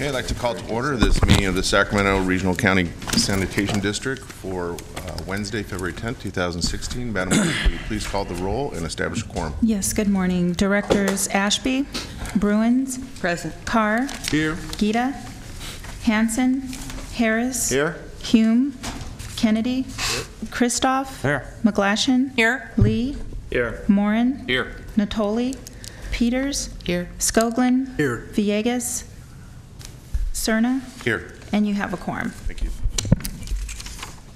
Okay, I'd like to call to order this meeting of the Sacramento Regional County Sanitation District for Wednesday, February 10th, 2016. Madam Clerk, will you please call the roll and establish a quorum? Yes, good morning. Directors Ashby, Bruins. Present. Carr. Here. Gita. Hansen. Harris. Here. Hume. Kennedy. Here. Christoph. Here. McGlashan. Here. Lee. Here. Morin. Here. Nottoli. Peters. Here. Skoglin. Here. Villegas. Serna. Here. And you have a quorum. Thank you.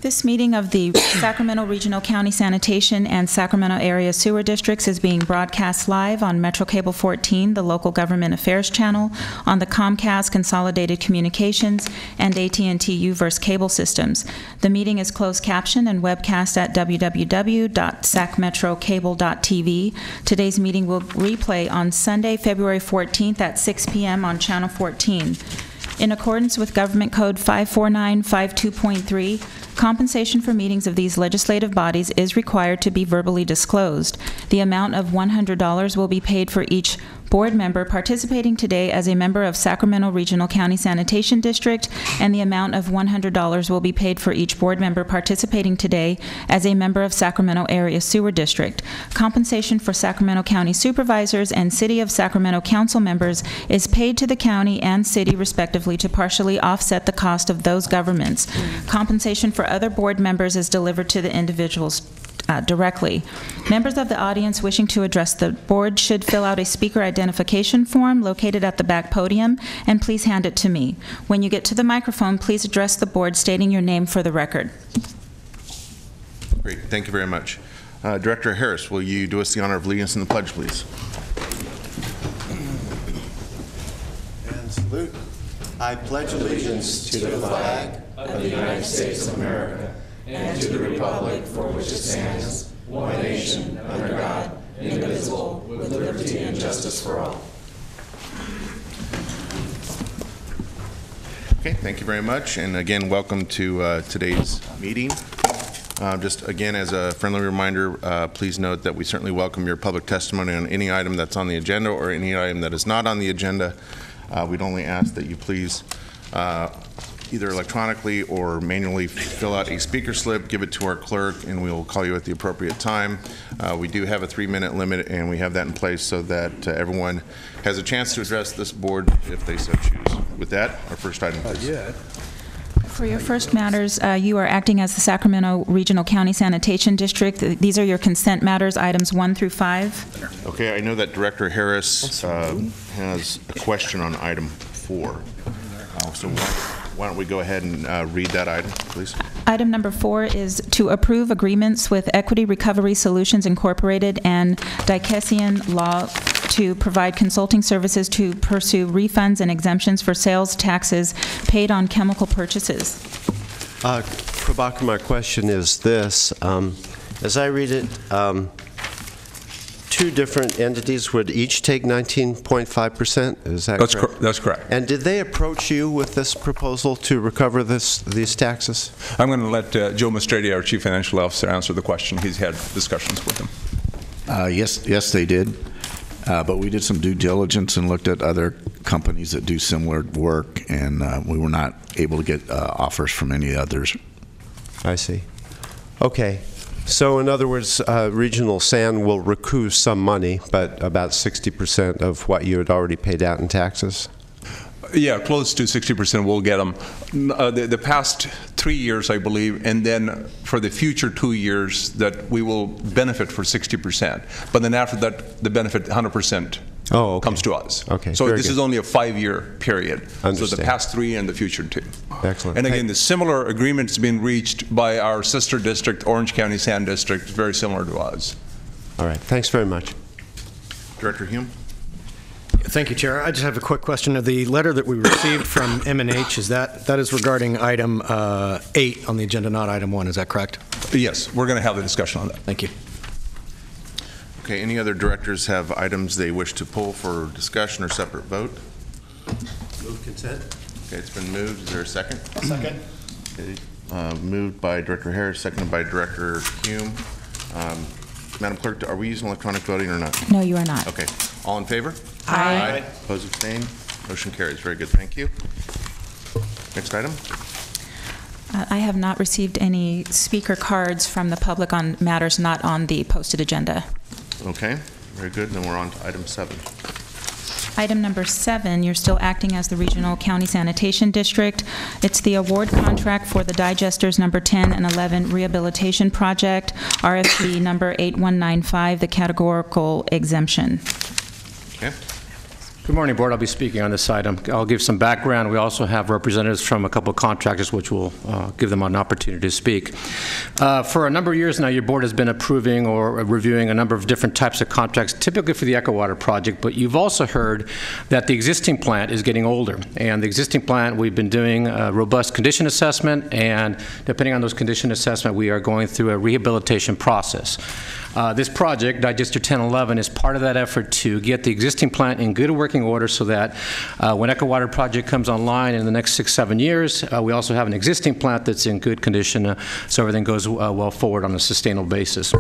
This meeting of the Sacramento Regional County Sanitation and Sacramento Area Sewer Districts is being broadcast live on Metro Cable 14, the local government affairs channel, on the Comcast Consolidated Communications and AT&T U-verse cable systems. The meeting is closed captioned and webcast at www.sacmetrocable.tv. Today's meeting will replay on Sunday, February 14th at 6 p.m. on Channel 14. In accordance with Government Code 54952.3, compensation for meetings of these legislative bodies is required to be verbally disclosed. The amount of $100 will be paid for each board member participating today as a member of Sacramento Regional County Sanitation District, and the amount of $100 will be paid for each board member participating today as a member of Sacramento Area Sewer District. Compensation for Sacramento County supervisors and City of Sacramento council members is paid to the county and city respectively to partially offset the cost of those governments. Compensation for other board members is delivered to the individuals directly. Members of the audience wishing to address the board should fill out a speaker identification form located at the back podium, and please hand it to me. When you get to the microphone, please address the board stating your name for the record. Great. Thank you very much. Director Harris, will you do us the honor of leading us in the pledge, please? And salute. I pledge allegiance to the flag of the United States of America and to the republic for which it stands, one nation, under God, indivisible, with liberty and justice for all. Okay, thank you very much. And again, welcome to today's meeting. Just again, as a friendly reminder, please note that we certainly welcome your public testimony on any item that's on the agenda or any item that is not on the agenda. We'd only ask that you please either electronically or manually fill out a speaker slip, give it to our clerk, and we'll call you at the appropriate time. We do have a 3-minute limit, and we have that in place so that everyone has a chance to address this board if they so choose. With that, our first item, please. For your first matters, you are acting as the Sacramento Regional County Sanitation District. These are your consent matters, items 1 through 5. Okay, I know that Director Harris has a question on item 4. So why don't we go ahead and read that item, please? Item number 4 is to approve agreements with Equity Recovery Solutions Incorporated and Dicasian Law to provide consulting services to pursue refunds and exemptions for sales taxes paid on chemical purchases. Prabhakar, my question is this. As I read it, 2 different entities would each take 19.5%. Is that correct? That's correct. And did they approach you with this proposal to recover these taxes? I'm going to let Joe Mastrady, our Chief Financial Officer, answer the question. He's had discussions with them. Yes, they did. But we did some due diligence and looked at other companies that do similar work, and we were not able to get offers from any others. I see. Okay. So in other words, Regional San will recoup some money, but about 60% of what you had already paid out in taxes? Yeah, close to 60% we'll get them. The past 3 years, I believe, and then for the future 2 years that we will benefit for 60%. But then after that, the benefit 100% comes to us. Okay. So this is only a 5-year period. Understand. So the past 3 and the future 2. Excellent. And again, the similar agreement's been reached by our sister district, Orange County San District, very similar to us. All right. Thanks very much. Director Hume? Thank you, Chair. I just have a quick question. The letter that we received from M&H, that is regarding item 8 on the agenda, not item 1. Is that correct? Yes, we're going to have the discussion on that. Thank you. Okay, any other directors have items they wish to pull for discussion or separate vote? Move consent. Okay, it's been moved. Is there a second? Second. Okay, moved by Director Harris, seconded by Director Hume. Madam Clerk, are we using electronic voting or not? No, you are not. Okay. All in favor? Aye. Opposed, abstained? Motion carries. Very good. Thank you. Next item. I have not received any speaker cards from the public on matters not on the posted agenda. Okay. Very good. Then we're on to item 7. Item number 7, you're still acting as the Regional County Sanitation District. It's the award contract for the digesters number 10 and 11 rehabilitation project, RFP number 8195, the categorical exemption. Okay. Good morning, Board. I'll be speaking on this item. I'll give some background. We also have representatives from a couple of contractors, which will give them an opportunity to speak. For a number of years now, your board has been approving or reviewing a number of different types of contracts, typically for the Ecowater project, but you've also heard that the existing plant is getting older. And the existing plant, we've been doing a robust condition assessment, and depending on those condition assessment, we are going through a rehabilitation process. This project, Digester 1011, is part of that effort to get the existing plant in good working order so that when Ecowater project comes online in the next 6-7 years, we also have an existing plant that's in good condition so everything goes well forward on a sustainable basis.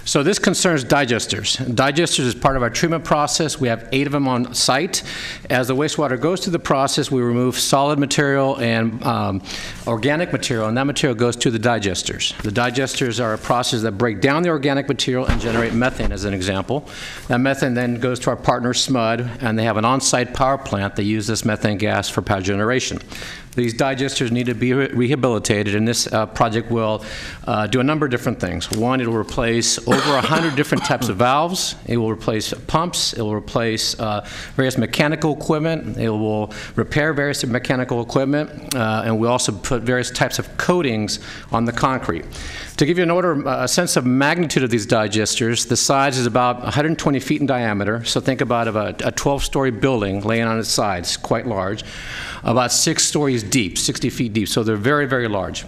So this concerns digesters. Digesters is part of our treatment process. We have 8 of them on site. As the wastewater goes through the process, we remove solid material and organic material, and that material goes to the digesters. The digesters are a process that break down the organic material and generate methane, as an example. That methane then goes to our partner, SMUD, and they have an on-site power plant that uses this methane gas for power generation. These digesters need to be rehabilitated, and this project will do a number of different things. One, it will replace over 100 different types of valves. It will replace pumps. It will replace various mechanical equipment. It will repair various mechanical equipment, and we also put various types of coatings on the concrete. To give you a sense of magnitude of these digesters, the size is about 120 feet in diameter, so think about a 12-story building laying on its sides, quite large, about 6 stories deep, 60 feet deep, so they're very, very large.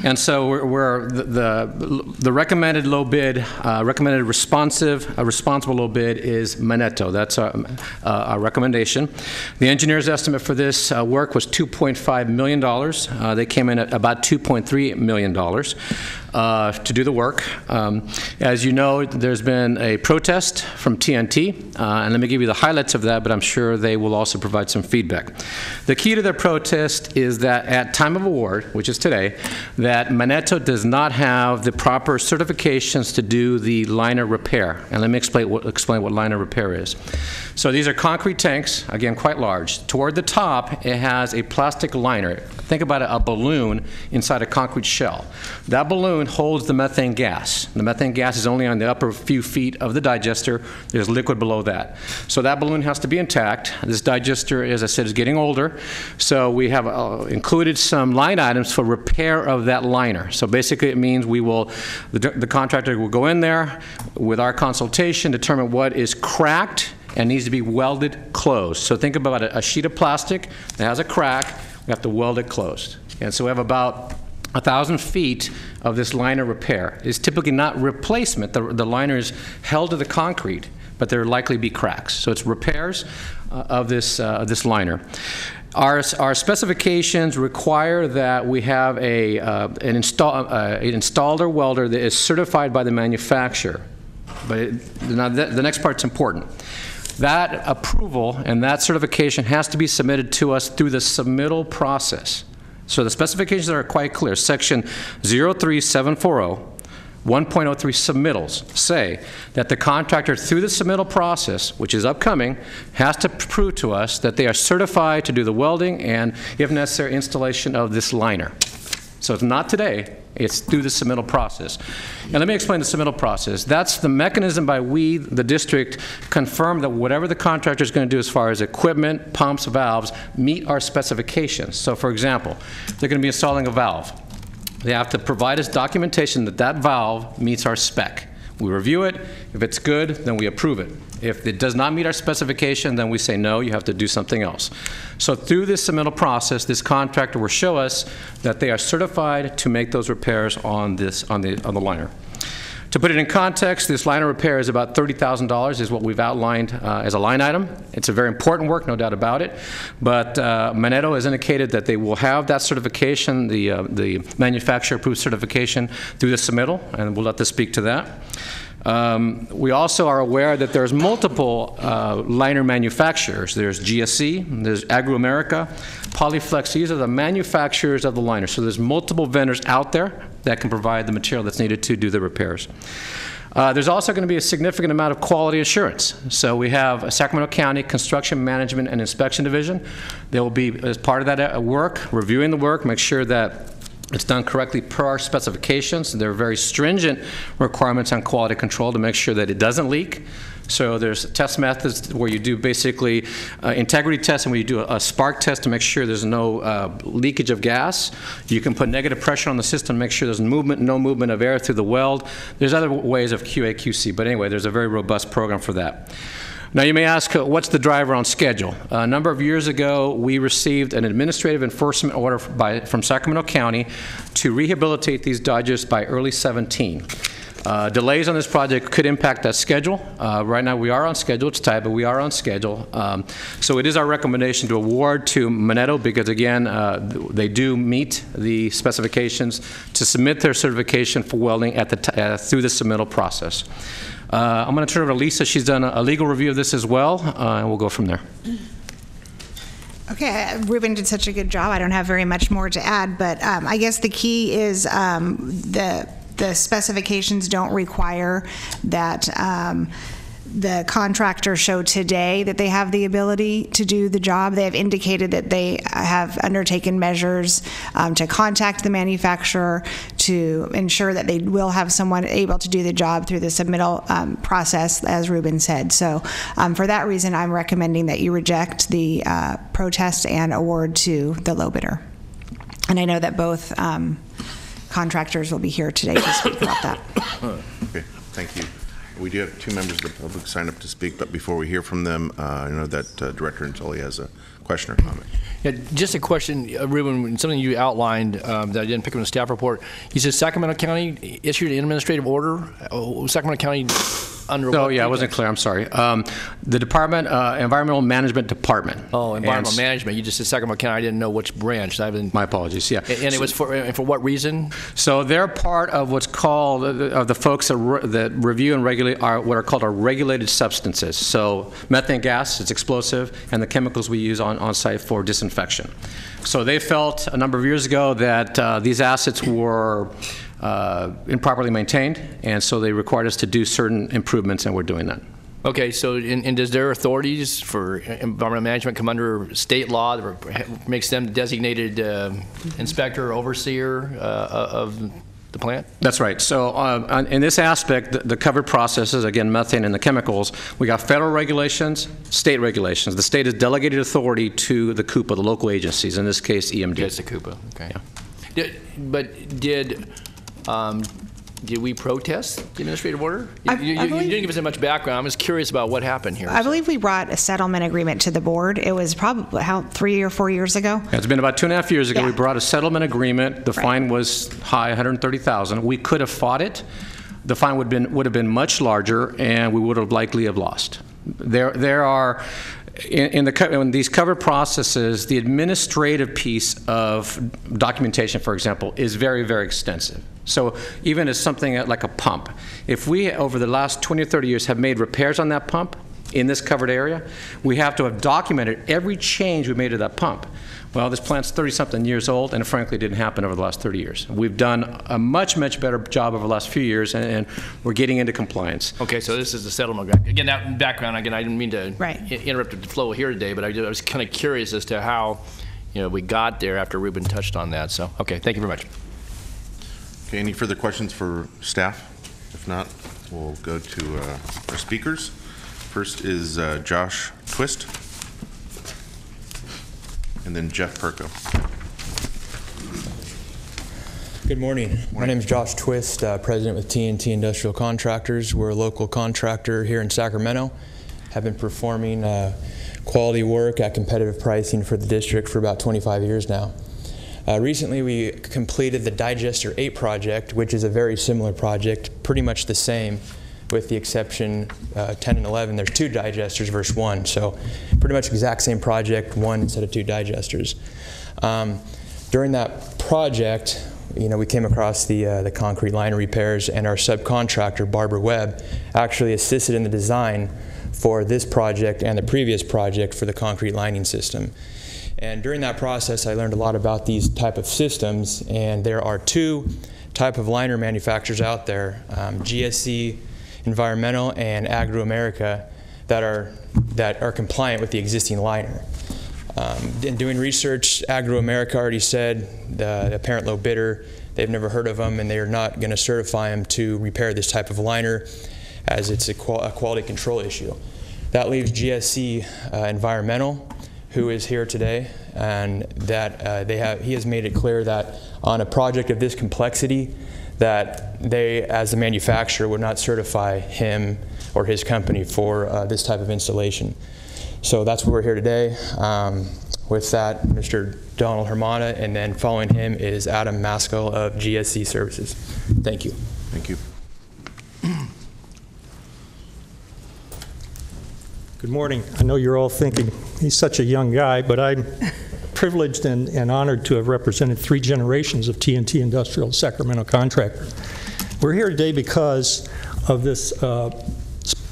And so the recommended low bid, recommended responsible low bid is Manetto. That's our recommendation. The engineer's estimate for this work was $2.5 million. They came in at about $2.3 million to do the work. As you know, there's been a protest from TNT, and let me give you the highlights of that, but I'm sure they will also provide some feedback. The key to their protest is that at time of award, which is today, that Manetto does not have the proper certifications to do the liner repair. And let me explain what liner repair is. So these are concrete tanks, again, quite large. Toward the top, it has a plastic liner. Think about a balloon inside a concrete shell. That balloon holds the methane gas. The methane gas is only on the upper few feet of the digester. There's liquid below that. So that balloon has to be intact. This digester, as I said, is getting older. So we have included some line items for repair of that liner. So basically it means the contractor will go in there with our consultation, determine what is cracked and needs to be welded closed. So think about a sheet of plastic that has a crack. We have to weld it closed. And so we have about 1,000 feet of this liner repair. It's typically not replacement. The liner is held to the concrete, but there will likely be cracks. So it's repairs of this liner. Our specifications require that we have an installer welder that is certified by the manufacturer. But now the next part's important. That approval and that certification has to be submitted to us through the submittal process. So the specifications are quite clear. Section 03740, 1.03 submittals say that the contractor through the submittal process, which is upcoming, has to prove to us that they are certified to do the welding and, if necessary, installation of this liner. So it's not today, it's through the submittal process. And let me explain the submittal process. That's the mechanism by we, the district, confirm that whatever the contractor is going to do as far as equipment, pumps, valves, meet our specifications. So for example, they're going to be installing a valve. They have to provide us documentation that that valve meets our spec. We review it. If it's good, then we approve it. If it does not meet our specification, then we say, no, you have to do something else. So through this submittal process, this contractor will show us that they are certified to make those repairs on the liner. To put it in context, this liner repair is about $30,000 is what we've outlined as a line item. It's a very important work, no doubt about it. But Manetto has indicated that they will have that certification, the manufacturer-approved certification, through the submittal, and we'll let this speak to that. We also are aware that there's multiple liner manufacturers. There's GSC, there's Agro-America, Polyflex. These are the manufacturers of the liner. So there's multiple vendors out there that can provide the material that's needed to do the repairs. There's also going to be a significant amount of quality assurance. So we have a Sacramento County Construction Management and Inspection Division. They will be, as part of that work, reviewing the work, make sure that it's done correctly per our specifications. There are very stringent requirements on quality control to make sure that it doesn't leak. So there's test methods where you do basically integrity tests, and where you do a spark test to make sure there's no leakage of gas. You can put negative pressure on the system to make sure there's no movement of air through the weld. There's other ways of QA, QC, but anyway, there's a very robust program for that. Now you may ask, what's the driver on schedule? A number of years ago, we received an administrative enforcement order from Sacramento County to rehabilitate these dodges by early 17. Delays on this project could impact that schedule. Right now we are on schedule. It's tight, but we are on schedule. So it is our recommendation to award to Manetto because, again, they do meet the specifications to submit their certification for welding at through the submittal process. I'm going to turn it over to Lisa. She's done a legal review of this as well, and we'll go from there. Okay, Ruben did such a good job. I don't have very much more to add, but I guess the key is the specifications don't require that the contractor show today that they have the ability to do the job. They have indicated that they have undertaken measures to contact the manufacturer to ensure that they will have someone able to do the job through the submittal process, as Ruben said. So for that reason, I'm recommending that you reject the protest and award to the low bidder. And I know that both contractors will be here today to speak about that. Okay, thank you. We do have two members of the public sign up to speak, but before we hear from them, I know that Director Nottoli has a question or comment. Yeah, just a question, Ruben, something you outlined that I didn't pick up in the staff report. You said Sacramento County issued an administrative order. Sacramento County under what? Oh, yeah, I wasn't clear. I'm sorry. The Department, Environmental Management Department. Oh, Environmental Management. You just said Sacramento County. I didn't know which branch. My apologies, yeah. And it was for what reason? So they're part of what's called, of the folks that review and regulate what are called our regulated substances. So methane gas, it's explosive, and the chemicals we use on site for disinfection. So they felt a number of years ago that these assets were improperly maintained, and so they required us to do certain improvements, and we're doing that. Okay, so and does their authorities for environmental management come under state law that makes them the designated inspector or overseer of the plant? That's right. So in this aspect, the covered processes, again, methane and the chemicals, we got federal regulations, state regulations. The state has delegated authority to the CUPA, the local agencies, in this case EMD. Yes, the CUPA, okay. Yeah. Did we protest the administrative order? You didn't give us that much background. I'm just curious about what happened here. I believe we brought a settlement agreement to the board. It was probably, 3 or 4 years ago? It's been about 2.5 years ago. Yeah. We brought a settlement agreement. The fine was high, $130,000. We could have fought it. The fine would have been much larger, and we would have likely have lost. There are, in these covered processes, the administrative piece of documentation, for example, is very, very extensive. So even as something like a pump, if we, over the last 20 or 30 years, have made repairs on that pump in this covered area, we have to have documented every change we made to that pump. Well, this plant's 30-something years old, and it frankly didn't happen over the last 30 years. We've done a much, much better job over the last few years, and we're getting into compliance. Okay, so this is the settlement agreement. Again, that background, again, I didn't mean to interrupt the flow here today, but I was kind of curious as to how we got there after Ruben touched on that. So, okay, thank you very much. Okay, any further questions for staff? If not, we'll go to our speakers. First is Josh Twist, and then Jeff Perko. Good morning. My name is Josh Twist, president with T&T Industrial Contractors. We're a local contractor here in Sacramento. Have been performing quality work at competitive pricing for the district for about 25 years now. Recently, we completed the Digester 8 project, which is a very similar project, pretty much the same, with the exception 10 and 11. There's 2 digesters versus 1, so pretty much exact same project, 1 instead of 2 digesters. During that project, we came across the concrete liner repairs, and our subcontractor, Barbara Webb, actually assisted in the design for this project and the previous project for the concrete lining system. And during that process, I learned a lot about these type of systems, and there are two type of liner manufacturers out there, GSC Environmental and Agro-America, that are compliant with the existing liner. In doing research, Agro-America already said the apparent low bidder, they've never heard of them, and they are not going to certify them to repair this type of liner, as it's a quality control issue. That leaves GSC Environmental, who is here today, and that he has made it clear that on a project of this complexity, that they, as the manufacturer, would not certify him or his company for this type of installation. So that's why we're here today. With that, Mr. Donald Hermana, and then following him is Adam Maskell of GSC Services. Thank you. Thank you. Good morning. I know you're all thinking, he's such a young guy, but I'm privileged and honored to have represented 3 generations of TNT Industrial Sacramento contractor. We're here today because of this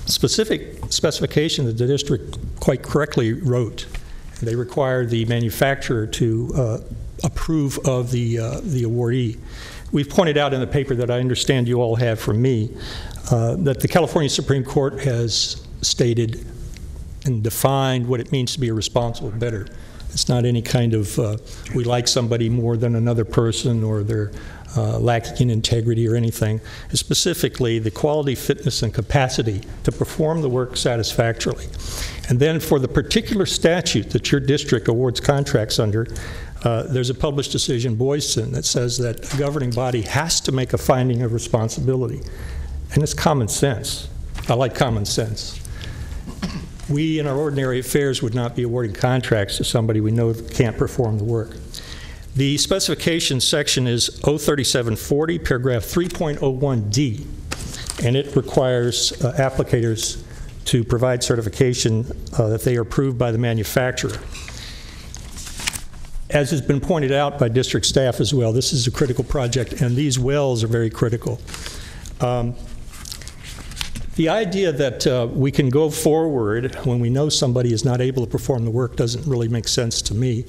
specific specification that the district quite correctly wrote. They require the manufacturer to approve of the awardee. We've pointed out in the paper that I understand you all have from me that the California Supreme Court has stated and defined what it means to be a responsible bidder. It's not any kind of we like somebody more than another person, or they're lacking in integrity or anything. It's specifically the quality, fitness, and capacity to perform the work satisfactorily. And then for the particular statute that your district awards contracts under, there's a published decision, Boyson, that says that a governing body has to make a finding of responsibility. And it's common sense. I like common sense. We, in our ordinary affairs, would not be awarding contracts to somebody we know can't perform the work. The specification section is 03740, paragraph 3.01D, and it requires applicators to provide certification that they are approved by the manufacturer. As has been pointed out by district staff as well, this is a critical project, and these wells are very critical. The idea that we can go forward when we know somebody is not able to perform the work doesn't really make sense to me.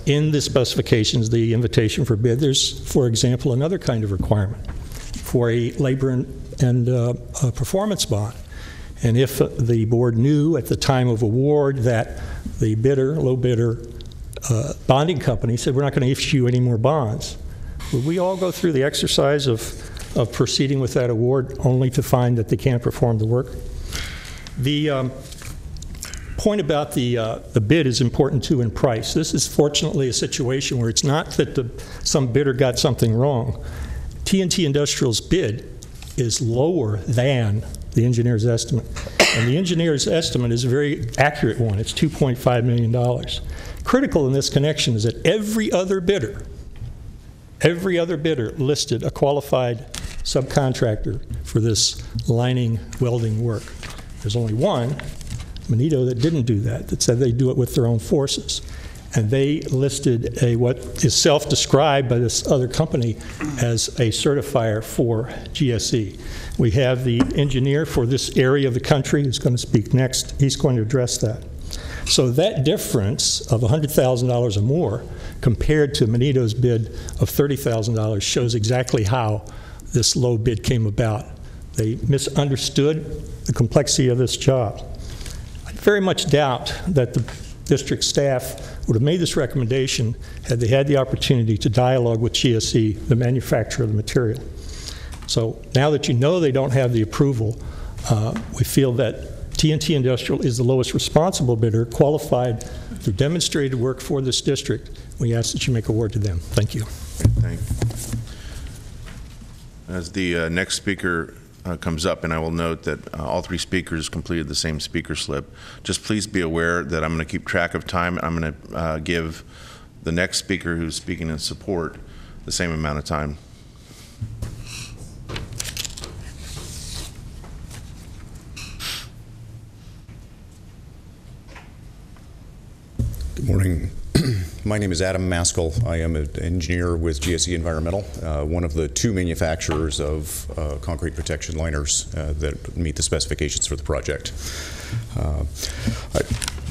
In the specifications, the invitation for bid, there's, for example, another kind of requirement for a labor and a performance bond. And if the board knew at the time of award that the bidder, low bidder, bonding company said, we're not going to issue any more bonds, would we all go through the exercise of proceeding with that award only to find that they can't perform the work? The point about the bid is important too in price. This is fortunately a situation where it's not that some bidder got something wrong. TNT Industrial's bid is lower than the engineer's estimate. And the engineer's estimate is a very accurate one. It's $2.5 million. Critical in this connection is that every other bidder listed a qualified subcontractor for this lining welding work. There's only one, Manito, that didn't do that, that said they do it with their own forces. And they listed what is self-described by this other company as a certifier for GSE. We have the engineer for this area of the country who's going to speak next. He's going to address that. So that difference of $100,000 or more compared to Manito's bid of $30,000 shows exactly how this low bid came about. They misunderstood the complexity of this job. I very much doubt that the district staff would have made this recommendation had they had the opportunity to dialogue with GSE, the manufacturer of the material. So now that you know they don't have the approval, we feel that TNT Industrial is the lowest responsible bidder, qualified through demonstrated work for this district. We ask that you make award to them. Thank you. Thank you. As the next speaker comes up, and I will note that all 3 speakers completed the same speaker slip. Just please be aware that I'm going to keep track of time. I'm going to give the next speaker who's speaking in support the same amount of time. Good morning. My name is Adam Maskell. I am an engineer with GSE Environmental, one of the 2 manufacturers of concrete protection liners that meet the specifications for the project. I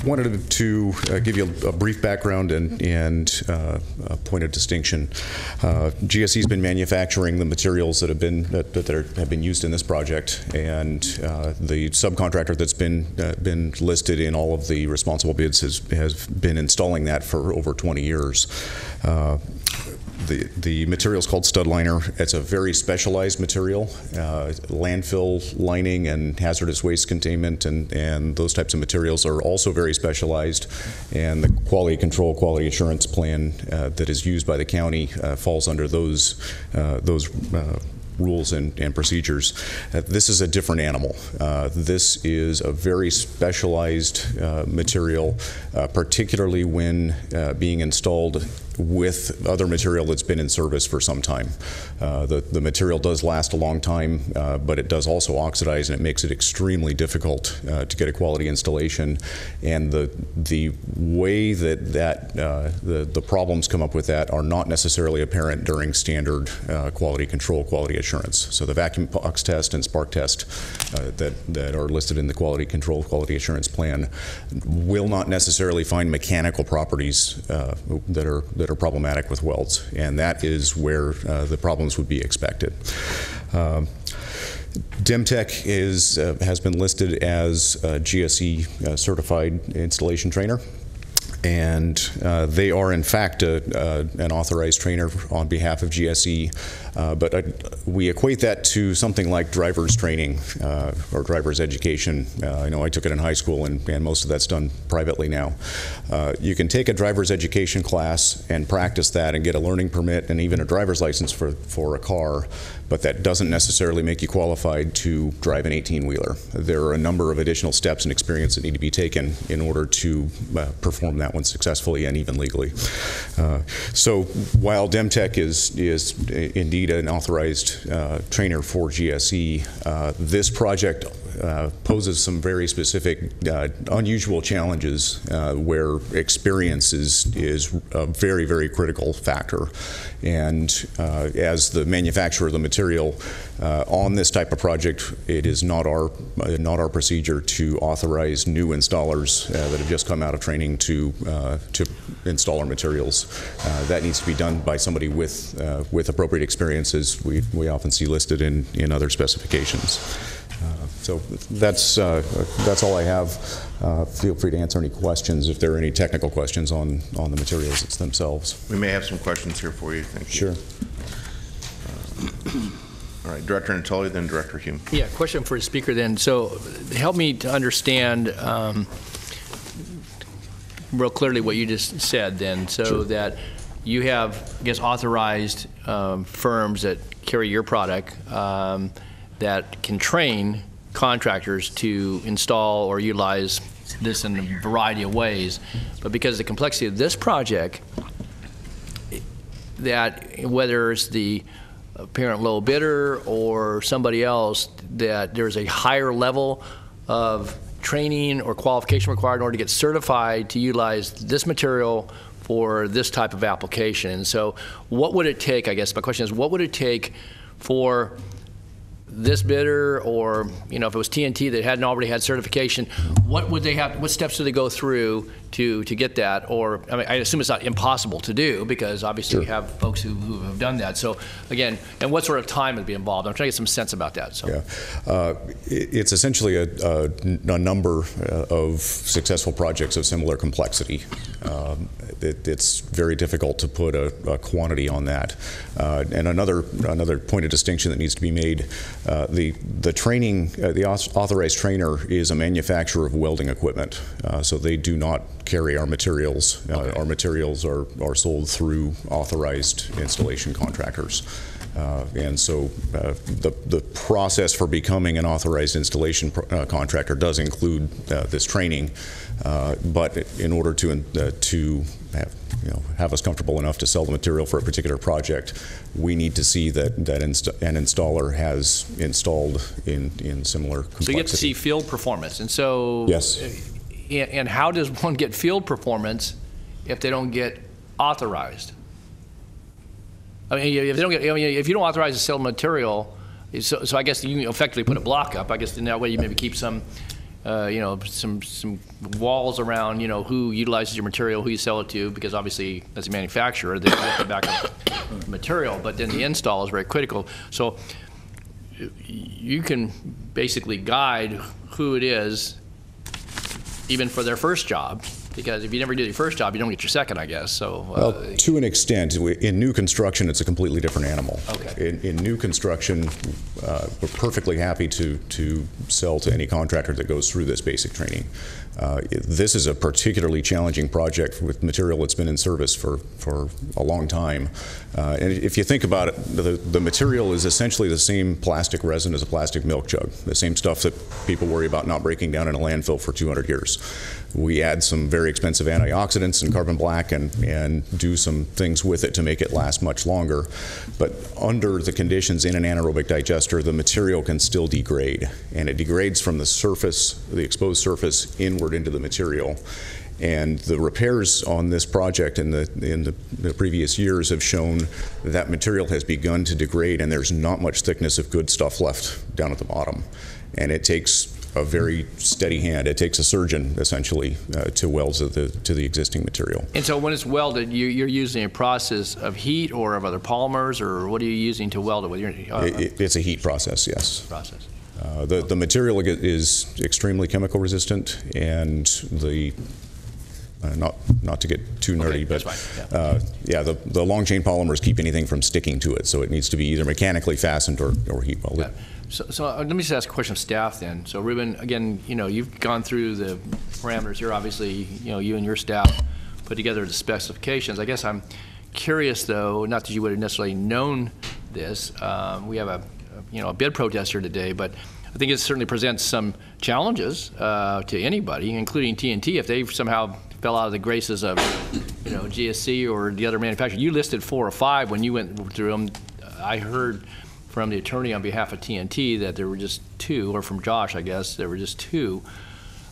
wanted to give you a brief background and a point of distinction. GSE has been manufacturing the materials that have been used in this project, and the subcontractor that's been listed in all of the responsible bids has been installing that for over 20 years. The material is called stud liner. It's a very specialized material. Landfill lining and hazardous waste containment and those types of materials are also very specialized. And the quality control, quality assurance plan that is used by the county falls under those rules and procedures. This is a different animal. This is a very specialized material, particularly when being installed with other material that's been in service for some time. The material does last a long time, but it does also oxidize, and it makes it extremely difficult to get a quality installation. And the way that the problems come up with that are not necessarily apparent during standard quality control, quality assurance. So the vacuum box test and spark test that are listed in the quality control, quality assurance plan will not necessarily find mechanical properties that are problematic with welds, and that is where the problems would be expected. Demtech has been listed as a GSE certified installation trainer, and they are in fact an authorized trainer on behalf of GSE, but we equate that to something like driver's training or driver's education. I know I took it in high school, and most of that's done privately now. You can take a driver's education class and practice that and get a learning permit and even a driver's license for a car, but that doesn't necessarily make you qualified to drive an 18-wheeler. There are a number of additional steps and experience that need to be taken in order to perform that one successfully and even legally. So while Demtech is indeed an authorized trainer for GSE, this project poses some very specific, unusual challenges where experience is a very, very critical factor. And as the manufacturer of the material on this type of project, it is not our procedure to authorize new installers that have just come out of training to install our materials. That needs to be done by somebody with appropriate experiences we often see listed in other specifications. So that's all I have. Feel free to answer any questions if there are any technical questions on the materials themselves. We may have some questions here for you. Thank you. Sure. All right, Director Nottoli, then Director Hume. Yeah, question for the speaker then. So help me to understand real clearly what you just said then, so sure. That you have, I guess, authorized firms that carry your product that can train contractors to install or utilize this in a variety of ways. But because of the complexity of this project, that whether it's the apparent low bidder or somebody else, that there's a higher level of training or qualification required in order to get certified to utilize this material for this type of application. And so what would it take, I guess my question is, what would it take for this bidder, or if it was TNT that hadn't already had certification, what would they have? What steps do they go through to get that? Or I mean, I assume it's not impossible to do, because obviously we have folks who have done that. So again, and what sort of time would be involved? I'm trying to get some sense about that. So yeah, it's essentially a number of successful projects of similar complexity. It's very difficult to put a quantity on that. And another point of distinction that needs to be made. The training, the authorized trainer is a manufacturer of welding equipment, so they do not carry our materials. Okay. Our materials are sold through authorized installation contractors. And so the process for becoming an authorized installation contractor does include this training, but in order to have us comfortable enough to sell the material for a particular project, we need to see that an installer has installed in similar complexity. So you get to see field performance, and so yes. And how does one get field performance if they don't get authorized. I mean, if they don't get, I mean, if you don't authorize to sell material, so I guess you can effectively put a block up. I guess in that way you maybe keep some, some walls around, who utilizes your material, who you sell it to, because obviously as a manufacturer, they get the backup material, but then the install is very critical. So you can basically guide who it is, even for their first job, because if you never do your first job, you don't get your second, I guess. So, well, to an extent, in new construction, it's a completely different animal. Okay. In new construction, we're perfectly happy to sell to any contractor that goes through this basic training. This is a particularly challenging project with material that's been in service for a long time. And if you think about it, the material is essentially the same plastic resin as a plastic milk jug, the same stuff that people worry about not breaking down in a landfill for 200 years. We add some very expensive antioxidants and carbon black and do some things with it to make it last much longer. But under the conditions in an anaerobic digester, the material can still degrade. And it degrades from the surface, the exposed surface, inward into the material. And the repairs on this project in the previous years have shown that material has begun to degrade, and there's not much thickness of good stuff left down at the bottom. And it takes a very steady hand. It takes a surgeon, essentially, to weld to the existing material. And so when it's welded, you're using a process of heat or of other polymers, or what are you using to weld it with? It's a heat process, yes. Process. The material is extremely chemical resistant, and not to get too nerdy, but the long chain polymers keep anything from sticking to it, so it needs to be either mechanically fastened or heat welded. Yeah. So let me just ask a question of staff then. So Ruben, again, you've gone through the parameters here. Obviously, you and your staff put together the specifications. I guess I'm curious, though, not that you would have necessarily known this. We have a bid protest here today, but I think it certainly presents some challenges to anybody, including TNT, if they somehow fell out of the graces of GSC or the other manufacturer. You listed 4 or 5 when you went through them. I heard from the attorney on behalf of TNT that there were just 2, or from Josh, I guess, there were just 2.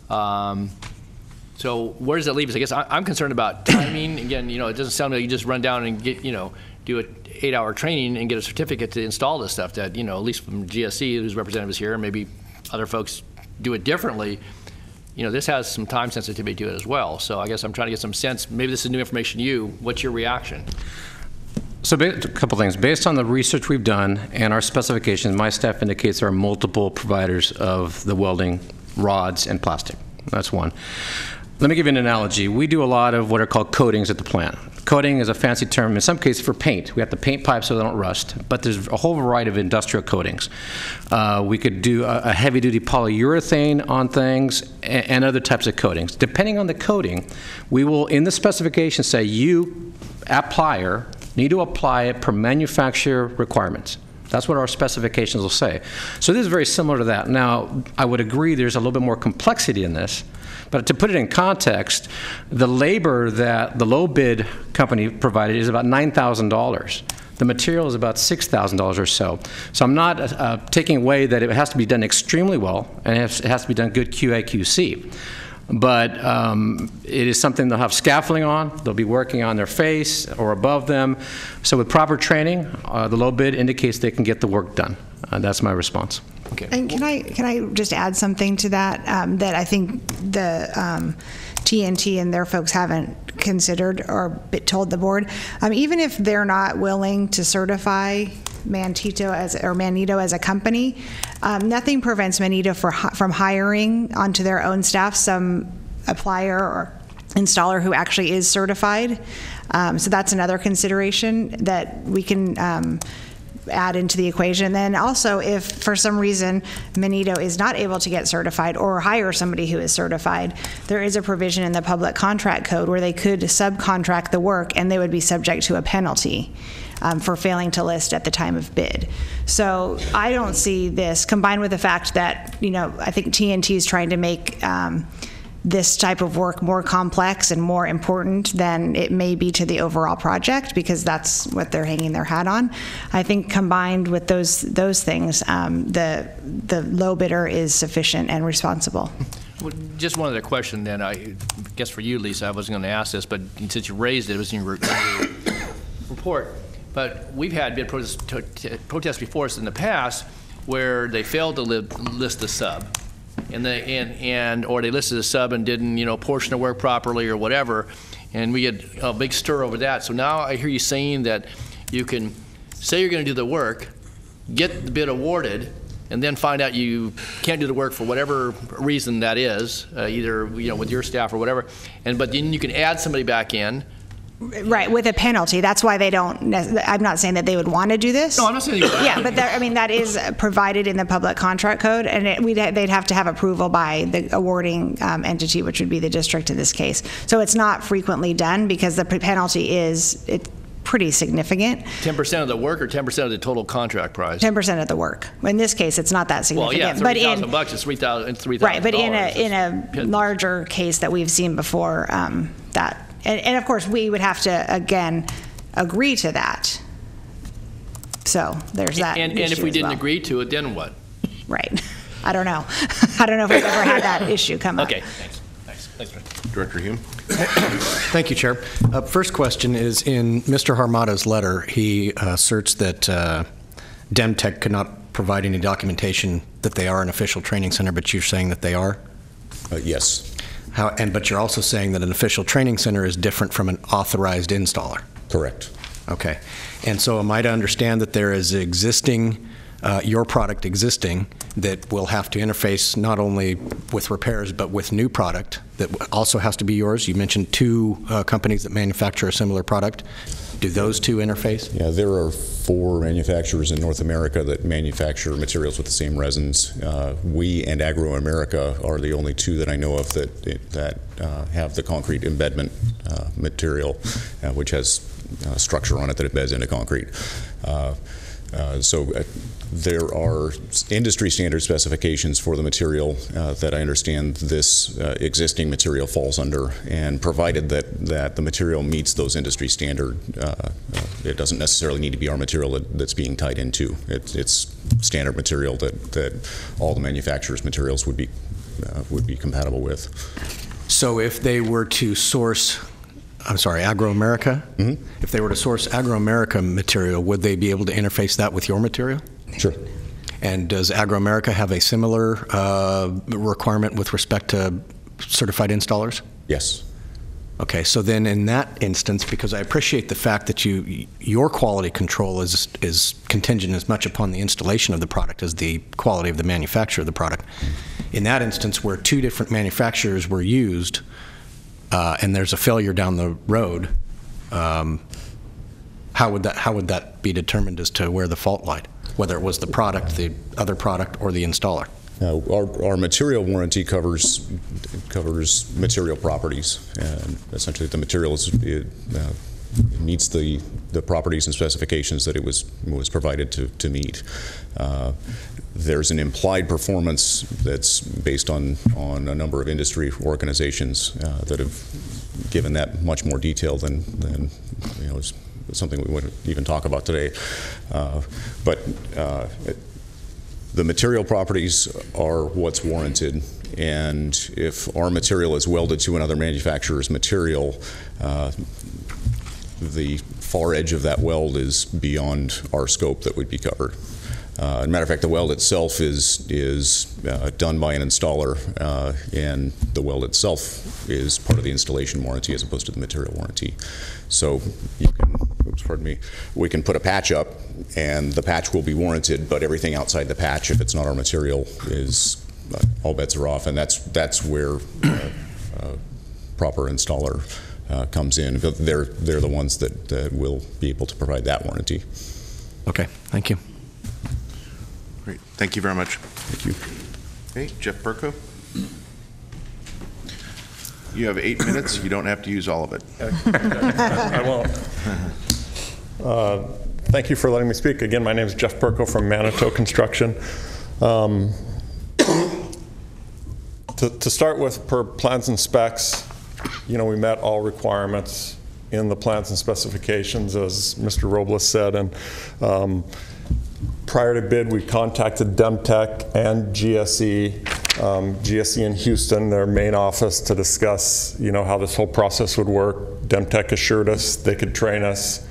So where does that leave us? I guess I'm concerned about timing. Again, it doesn't sound like you just run down and get, do an 8-hour training and get a certificate to install this stuff that, at least from GSC, whose representative is here, and maybe other folks do it differently. This has some time sensitivity to it as well. So I guess I'm trying to get some sense. Maybe this is new information to you. What's your reaction? So a couple things. Based on the research we've done and our specifications, my staff indicates there are multiple providers of the welding rods and plastic. That's one. Let me give you an analogy. We do a lot of what are called coatings at the plant. Coating is a fancy term, in some cases, for paint. We have to paint pipes so they don't rust, but there's a whole variety of industrial coatings. We could do a heavy-duty polyurethane on things and other types of coatings. Depending on the coating, we will, in the specification, say you, applier, need to apply it per manufacturer requirements. That's what our specifications will say. So this is very similar to that. Now, I would agree there's a little bit more complexity in this, but to put it in context, the labor that the low bid company provided is about $9,000. The material is about $6,000 or so. So I'm not taking away that it has to be done extremely well, and it has to be done good QA/QC. But it is something they'll have scaffolding on. They'll be working on their face or above them. So with proper training, the low bid indicates they can get the work done. That's my response. Okay. And can I just add something to that that I think the TNT and their folks haven't considered or told the board? Even if they're not willing to certify Manito as a company, nothing prevents Manito from hiring onto their own staff some applier or installer who actually is certified. So that's another consideration that we can add into the equation. And then also, if for some reason Manito is not able to get certified or hire somebody who is certified, there is a provision in the public contract code where they could subcontract the work and they would be subject to a penalty for failing to list at the time of bid. So I don't see this, combined with the fact that, I think TNT is trying to make this type of work more complex and more important than it may be to the overall project, because that's what they're hanging their hat on. I think combined with those things, the low bidder is sufficient and responsible. Well, just one other question then, I guess for you, Lisa, I wasn't going to ask this, but since you raised it, it was in your report. But we've had bid protests before us in the past where they failed to list the sub, or they listed the sub and didn't, portion of work properly or whatever, and we get a big stir over that. So now I hear you saying that you can say you're going to do the work, get the bid awarded, and then find out you can't do the work for whatever reason that is, either with your staff or whatever, but then you can add somebody back in. Right, with a penalty. That's why they don't. I'm not saying that they would want to do this. No, I'm not saying. Yeah, but that is provided in the public contract code, and they'd have to have approval by the awarding entity, which would be the district in this case. So it's not frequently done because the penalty is pretty significant. 10% of the work or 10% of the total contract price? 10% of the work. In this case, it's not that significant. Well, yeah, $30,000 is $3,000. Right, but in a larger case that we've seen before, that. And of course, we would have to, again, agree to that. So there's that. And if we didn't agree to it, then what? Right. I don't know. I don't know if we've ever had that issue come up. Okay, thanks. Director Hume. Thank you, Chair. First question is, in Mr. Harmada's letter, he asserts that Demtech could not provide any documentation that they are an official training center, but you're saying that they are? Yes. But you're also saying that an official training center is different from an authorized installer? Correct. Okay. And so am I to understand that there is your product existing that will have to interface not only with repairs but with new product that also has to be yours? You mentioned two companies that manufacture a similar product. Do those two interface? Yeah, there are 4 manufacturers in North America that manufacture materials with the same resins. We and Agro America are the only 2 that I know of that have the concrete embedment material, which has a structure on it that embeds into concrete. So there are industry standard specifications for the material that I understand this existing material falls under, and provided that the material meets those industry standard, it doesn't necessarily need to be our material that's being tied into. It's standard material that all the manufacturers' materials would be compatible with. So if they were to source Agro America? Mm-hmm. If they were to source Agro America material, would they be able to interface that with your material? Sure. And does Agro America have a similar requirement with respect to certified installers? Yes. Okay, so then in that instance, because I appreciate the fact that your quality control is contingent as much upon the installation of the product as the quality of the manufacture of the product. In that instance, where 2 different manufacturers were used, and there's a failure down the road, how would that be determined as to where the fault lied, whether it was the product, the other product, or the installer? Our material warranty covers material properties, and essentially the material meets the properties and specifications that it was provided to meet. There's an implied performance that's based on a number of industry organizations that have given that much more detail than is something we wouldn't even talk about today. But the material properties are what's warranted, and if our material is welded to another manufacturer's material, the far edge of that weld is beyond our scope that would be covered. As a matter of fact, the weld itself is done by an installer, and the weld itself is part of the installation warranty as opposed to the material warranty. So we can put a patch up, and the patch will be warranted, but everything outside the patch, if it's not our material, is all bets are off, and that's where proper installer comes in. They're the ones that will be able to provide that warranty. Okay, thank you. Great, thank you very much. Thank you. Okay, Jeff Burko. You have 8 minutes. You don't have to use all of it. I won't. Thank you for letting me speak. Again, my name is Jeff Burko from Manitou Construction. To start with, per plans and specs, we met all requirements in the plans and specifications, as Mr. Robles said, and prior to bid, we contacted Demtech and GSE GSE in Houston, their main office, to discuss, how this whole process would work. Demtech assured us they could train us.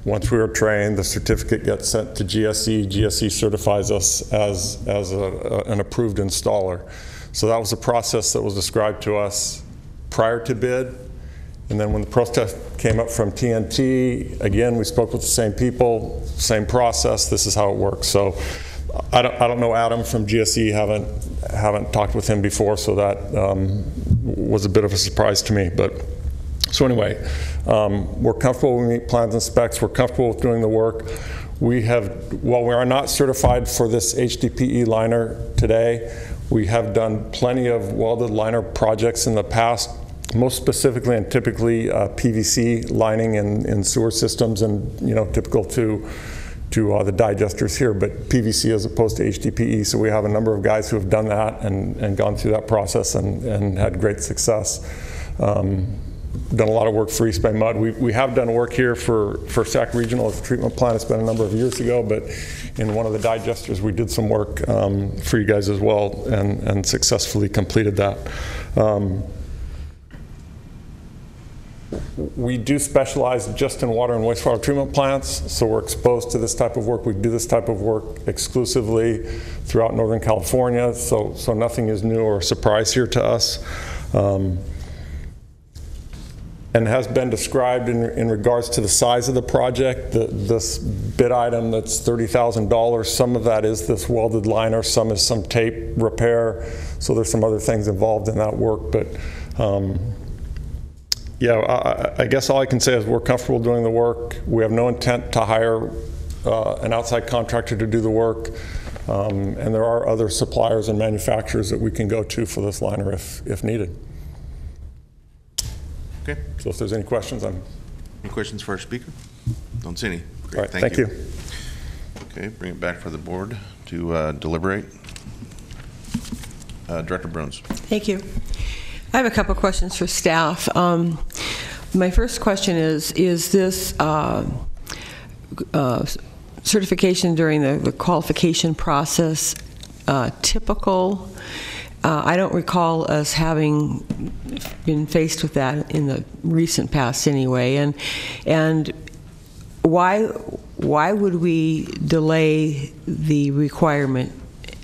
Once we were trained, the certificate gets sent to GSE. GSE certifies us as an approved installer. So that was a process that was described to us prior to bid. And then when the protest came up from TNT, again, we spoke with the same people, same process. This is how it works. So I don't know Adam from GSE, haven't talked with him before, so that was a bit of a surprise to me. But so anyway, we're comfortable when we meet plans and specs. We're comfortable with doing the work. While we are not certified for this HDPE liner today, we have done plenty of welded liner projects in the past, most specifically and typically PVC lining in sewer systems, and typical to the digesters here, but PVC as opposed to HDPE. So we have a number of guys who have done that and gone through that process and had great success. Done a lot of work for East Bay Mud. We have done work here for Sac Regional as a treatment plant. It's been a number of years ago, but in one of the digesters we did some work for you guys as well, and successfully completed that. We do specialize just in water and wastewater treatment plants, so we're exposed to this type of work. We do this type of work exclusively throughout Northern California, so nothing is new or a surprise here to us. And has been described in regards to the size of the project. This bid item that's $30,000, some of that is this welded liner, some is some tape repair, so there's some other things involved in that work. But yeah, I guess all I can say is we're comfortable doing the work. We have no intent to hire an outside contractor to do the work, and there are other suppliers and manufacturers that we can go to for this liner if needed. Okay. So if there's any questions, Any questions for our speaker? Don't see any. Great. All right, thank you. Okay, bring it back for the board to deliberate. Director Bruins. Thank you. I have a couple questions for staff. My first question is this certification during the qualification process typical? I don't recall us having been faced with that in the recent past anyway, and why would we delay the requirement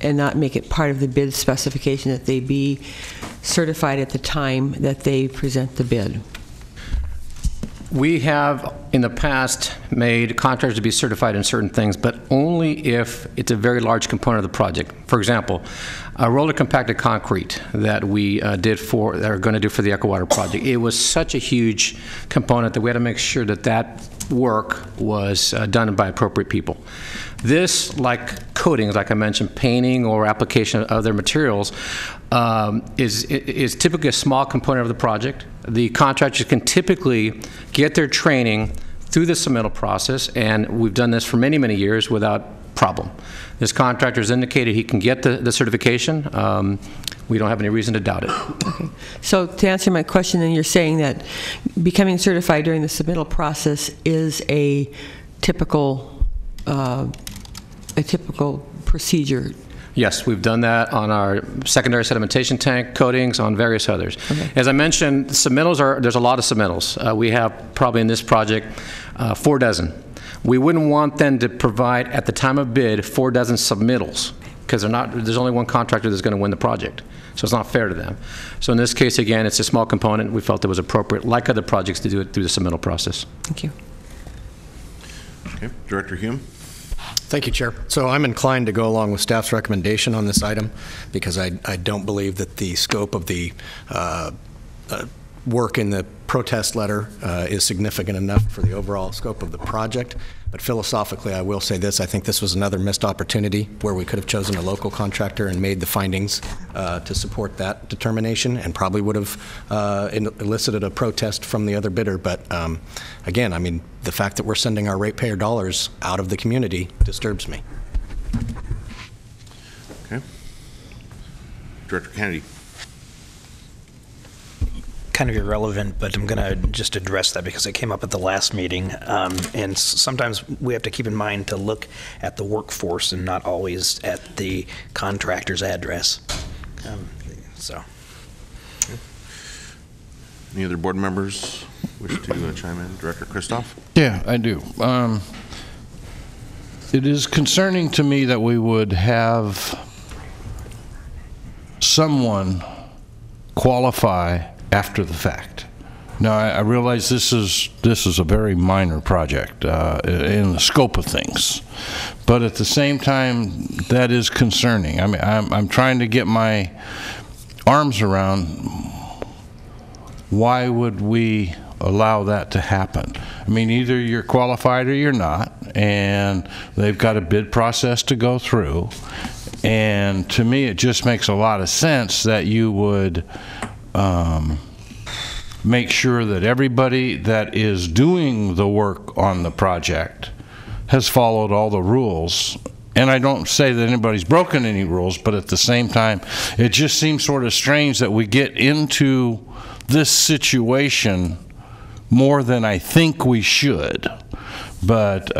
and not make it part of the bid specification that they be certified at the time that they present the bid? We have in the past made contractors to be certified in certain things, but only if it's a very large component of the project. For example, a roller compacted concrete that we are going to do for the Ecowater project. It was such a huge component that we had to make sure that work was done by appropriate people. This, like coatings, like I mentioned, painting or application of other materials, is typically a small component of the project. The contractors can typically get their training through the submittal process, and we've done this for many, many years without problem. This contractor has indicated he can get the certification. We don't have any reason to doubt it. Okay. So to answer my question, then you're saying that becoming certified during the submittal process is a typical procedure. Yes, we've done that on our secondary sedimentation tank coatings, on various others. Okay. As I mentioned, there's a lot of submittals. We have probably in this project 4 dozen. We wouldn't want them to provide at the time of bid 4 dozen submittals, because there's only one contractor that's going to win the project. So it's not fair to them. So in this case, again, it's a small component. We felt it was appropriate, like other projects, to do it through the submittal process. Thank you. Okay, Director Hume. Thank you, Chair. So I'm inclined to go along with staff's recommendation on this item, because I don't believe that the scope of the work in the protest letter is significant enough for the overall scope of the project. But philosophically, I will say this: I think this was another missed opportunity where we could have chosen a local contractor and made the findings to support that determination, and probably would have elicited a protest from the other bidder. But again, I mean, the fact that we're sending our ratepayer dollars out of the community disturbs me. Okay. Director Kennedy. Kind of irrelevant, but I'm going to just address that because it came up at the last meeting. And sometimes we have to keep in mind to look at the workforce and not always at the contractor's address. So. Any other board members wish to chime in? Director Christoph? Yeah, I do. It is concerning to me that we would have someone qualify after the fact. Now, I realize this is a very minor project in the scope of things, but at the same time, that is concerning. I mean, I'm trying to get my arms around why would we allow that to happen. I mean, either you're qualified or you're not, and they've got a bid process to go through. And to me, it just makes a lot of sense that you would make sure that everybody that is doing the work on the project has followed all the rules. And I don't say that anybody's broken any rules, but at the same time, it just seems sort of strange that we get into this situation more than I think we should. But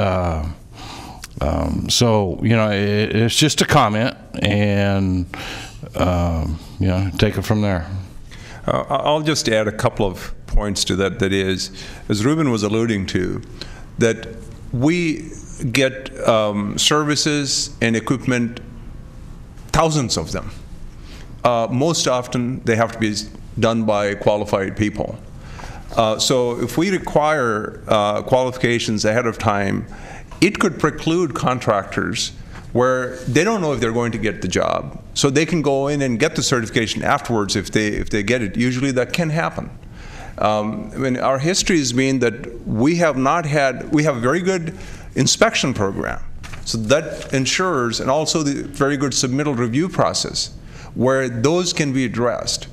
so, you know, it's just a comment, and you know, take it from there. I'll just add a couple of points to that. That is, as Ruben was alluding to, that we get services and equipment, thousands of them. Most often, they have to be done by qualified people. So if we require qualifications ahead of time, it could preclude contractors where they don't know if they're going to get the job. So they can go in and get the certification afterwards if they get it. Usually that can happen. I mean, our history has been that we have a very good inspection program. So that ensures, and also the very good submittal review process, where those can be addressed.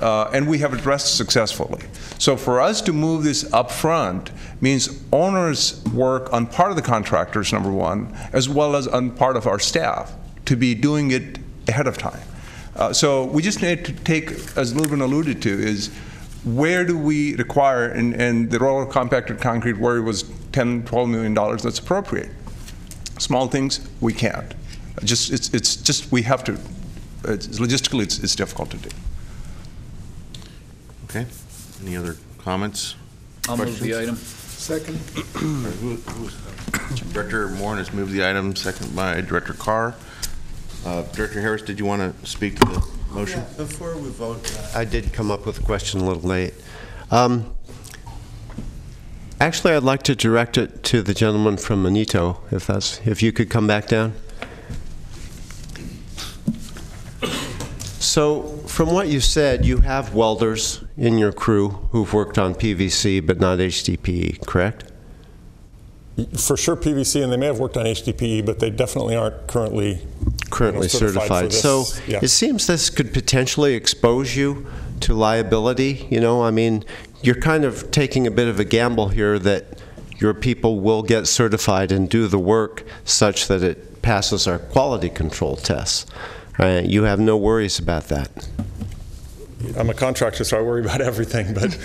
And we have addressed successfully. So for us to move this up front means owners work on part of the contractors, number one, as well as on part of our staff to be doing it ahead of time. So we just need to take, as Ruben alluded to, is where do we require, and the roller compacted concrete where it was $10, $12 million, that's appropriate. Small things, we can't. It's just, we have to, logistically it's difficult to do. Okay. Any other comments? I'll move the item. Second. Director Morin has moved the item, second by Director Carr. Director Harris, did you want to speak to the motion? Yeah, before we vote, I did come up with a question a little late. Actually, I'd like to direct it to the gentleman from Manito, if you could come back down. So, from what you said, you have welders in your crew who've worked on PVC but not HDPE, correct? For sure PVC, and they may have worked on HDPE, but they definitely aren't currently certified. So yeah. It seems this could potentially expose you to liability. You know, I mean, you're kind of taking a bit of a gamble here that your people will get certified and do the work such that it passes our quality control tests. You have no worries about that. I'm a contractor, so I worry about everything. But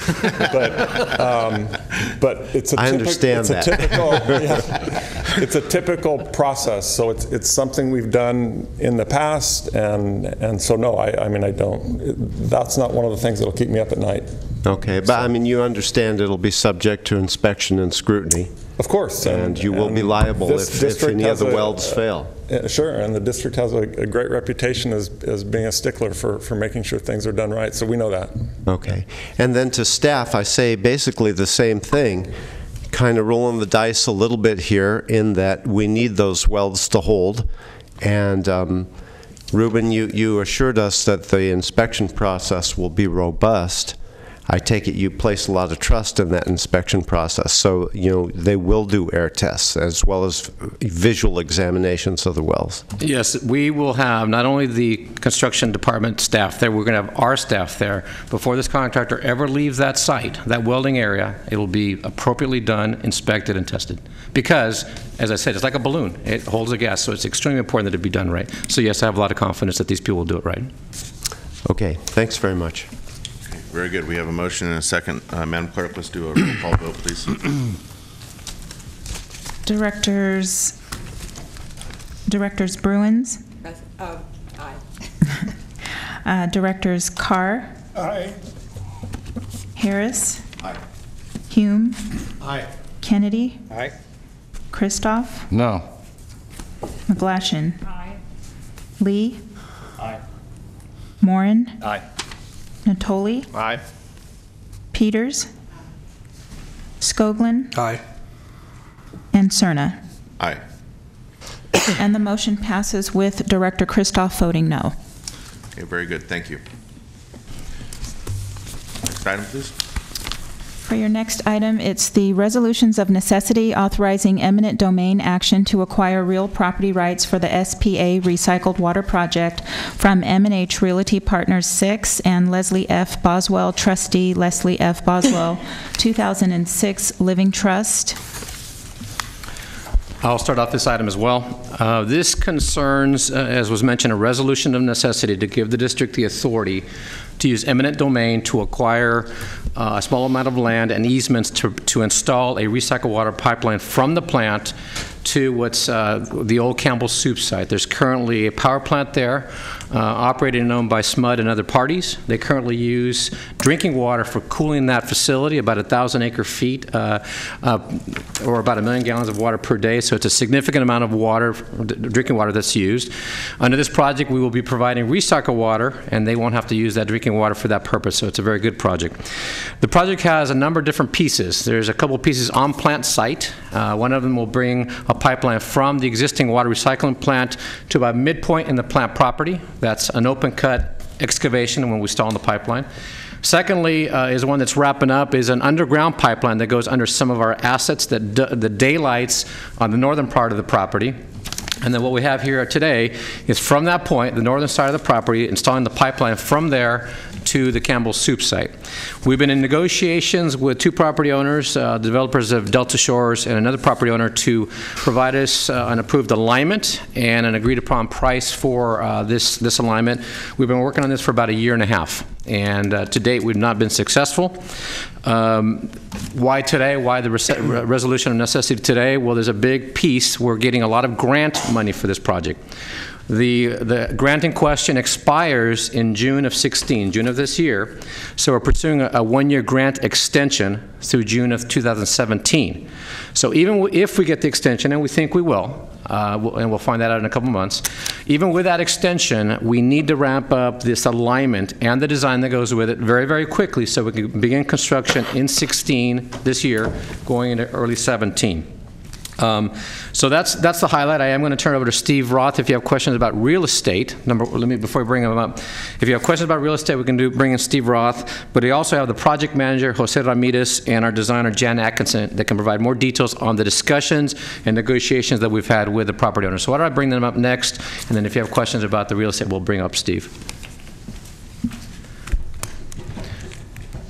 it's a I understand that. It's a typical process. So it's something we've done in the past, and so no, I mean I don't. That's not one of the things that'll keep me up at night. Okay, but I mean you understand it'll be subject to inspection and scrutiny. Of course. And you will be liable if any of the welds fail. Sure, and the district has a great reputation as being a stickler for making sure things are done right, so we know that. Okay. And then to staff, I say basically the same thing, kind of rolling the dice a little bit here in that we need those welds to hold. And Ruben, you assured us that the inspection process will be robust. I take it you place a lot of trust in that inspection process. So, you know, they will do air tests as well as visual examinations of the wells. Yes, we will have not only the construction department staff there, we're going to have our staff there. Before this contractor ever leaves that site, that welding area, it will be appropriately done, inspected, and tested. Because, as I said, it's like a balloon. It holds a gas, so it's extremely important that it be done right. So yes, I have a lot of confidence that these people will do it right. Okay, thanks very much. Very good. We have a motion and a second. Madam Clerk, let's do a roll call vote, please. Directors Bruins? Aye. Directors Carr. Aye. Harris. Aye. Hume. Aye. Kennedy. Aye. Christoph. No. McGlashan. Aye. Lee. Aye. Morin. Aye. Nottoli. Aye. Peters. Skoglund. Aye. And Serna. Aye. And the motion passes with Director Christoph voting no. Okay, very good. Thank you. Next item, please. For your next item, it's the resolutions of necessity authorizing eminent domain action to acquire real property rights for the SPA recycled water project from M&H Realty Partners 6 and Leslie F. Boswell, trustee Leslie F. Boswell, 2006 Living Trust. I'll start off this item as well. This concerns, as was mentioned, a resolution of necessity to give the district the authority to use eminent domain to acquire a small amount of land and easements to install a recycled water pipeline from the plant to what's the old Campbell Soup site. There's currently a power plant there, operated and owned by SMUD and other parties. They currently use drinking water for cooling that facility, about 1,000 acre-feet, or about 1 million gallons of water per day. So it's a significant amount of water, drinking water, that's used. Under this project, we will be providing recycled water, and they won't have to use that drinking water for that purpose. So it's a very good project. The project has a number of different pieces. There's a couple pieces on plant site. One of them will bring a pipeline from the existing water recycling plant to about midpoint in the plant property. That's an open cut excavation when we install the pipeline. Secondly, is one that's wrapping up, is an underground pipeline that goes under some of our assets, that the daylights on the northern part of the property. And then what we have here today is from that point, the northern side of the property, installing the pipeline from there to the Campbell Soup site. We've been in negotiations with two property owners, developers of Delta Shores, and another property owner to provide us an approved alignment and an agreed upon price for this alignment. We've been working on this for about 1.5 years, and to date we've not been successful. Why today? Why the resolution of necessity today? Well, there's a big piece. We're getting a lot of grant money for this project. The grant in question expires in June of 16, June of this year. So we're pursuing a 1-year grant extension through June of 2017. So even if we get the extension, and we think we will, and we'll find that out in a couple months, even with that extension, we need to ramp up this alignment and the design that goes with it very, very quickly so we can begin construction in 16 this year, going into early 17. So that's the highlight. I am going to turn it over to Steve Roth if you have questions about real estate. Before we bring him up, if you have questions about real estate, we can bring in Steve Roth. But we also have the project manager, Jose Ramirez, and our designer, Jan Atkinson, that can provide more details on the discussions and negotiations that we've had with the property owners. So why don't I bring them up next, and then if you have questions about the real estate, we'll bring up Steve.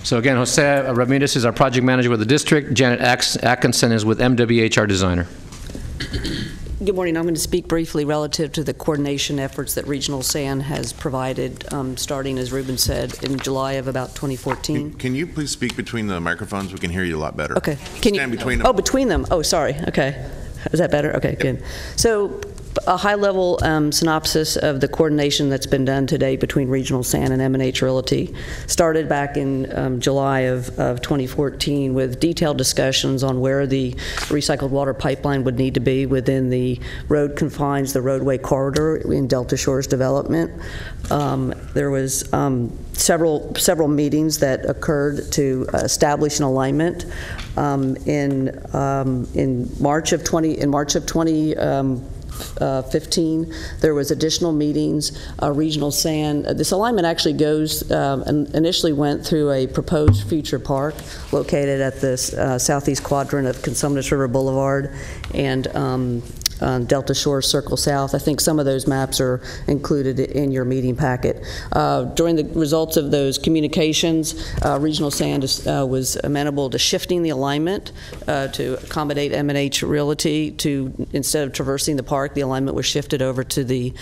So again, Jose Ramirez is our project manager with the district. Janet Atkinson is with MWH, our designer. Good morning. I'm going to speak briefly relative to the coordination efforts that Regional SAN has provided, starting, as Ruben said, in July of about 2014. Can you please speak between the microphones? We can hear you a lot better. Okay. Can Stand you, between them. Oh, between them. Oh, sorry. Okay. Is that better? Okay, good. So a high-level synopsis of the coordination that's been done today between Regional SAN and M&H Realty started back in July of 2014 with detailed discussions on where the recycled water pipeline would need to be within the road confines, the roadway corridor in Delta Shores development. There was several meetings that occurred to establish an alignment. In March of 2015, there was additional meetings. Regional SAN, this alignment actually goes and initially went through a proposed future park located at the southeast quadrant of Cosumnes River Boulevard and Delta Shore Circle South. I think some of those maps are included in your meeting packet. During the results of those communications, Regional SAN was amenable to shifting the alignment to accommodate M&H Realty. Instead of traversing the park, the alignment was shifted over to the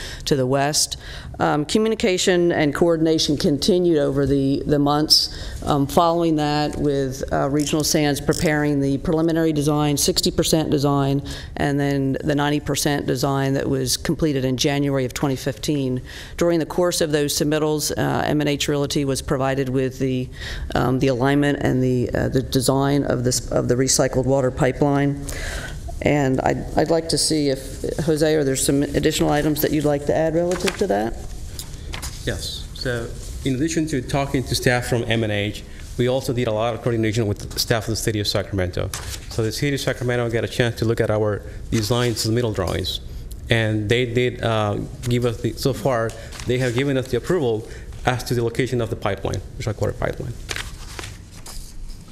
west. Communication and coordination continued over the months following that, with Regional SAN's preparing the preliminary design, 60% design, and then the 90% design that was completed in January of 2015. During the course of those submittals, M&H Realty was provided with the alignment and the design of the recycled water pipeline. And I'd like to see if, Jose, are there some additional items that you'd like to add relative to that? Yes. So in addition to talking to staff from M&H, we also did a lot of coordination with staff of the City of Sacramento. So the City of Sacramento got a chance to look at our design submittal drawings. And they did give us, so far, they have given us the approval as to the location of the pipeline, recycled water pipeline.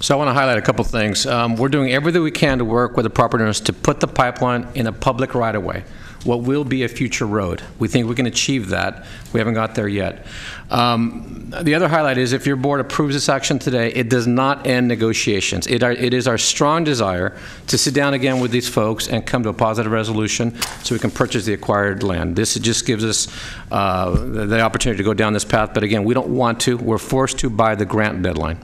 So I want to highlight a couple things. We're doing everything we can to work with the property owners to put the pipeline in a public right-of-way, what will be a future road. We think we can achieve that. We haven't got there yet. The other highlight is if your board approves this action today, it does not end negotiations. It is our strong desire to sit down again with these folks and come to a positive resolution so we can purchase the acquired land. This just gives us the opportunity to go down this path, but again, we don't want to. We're forced to by the grant deadline.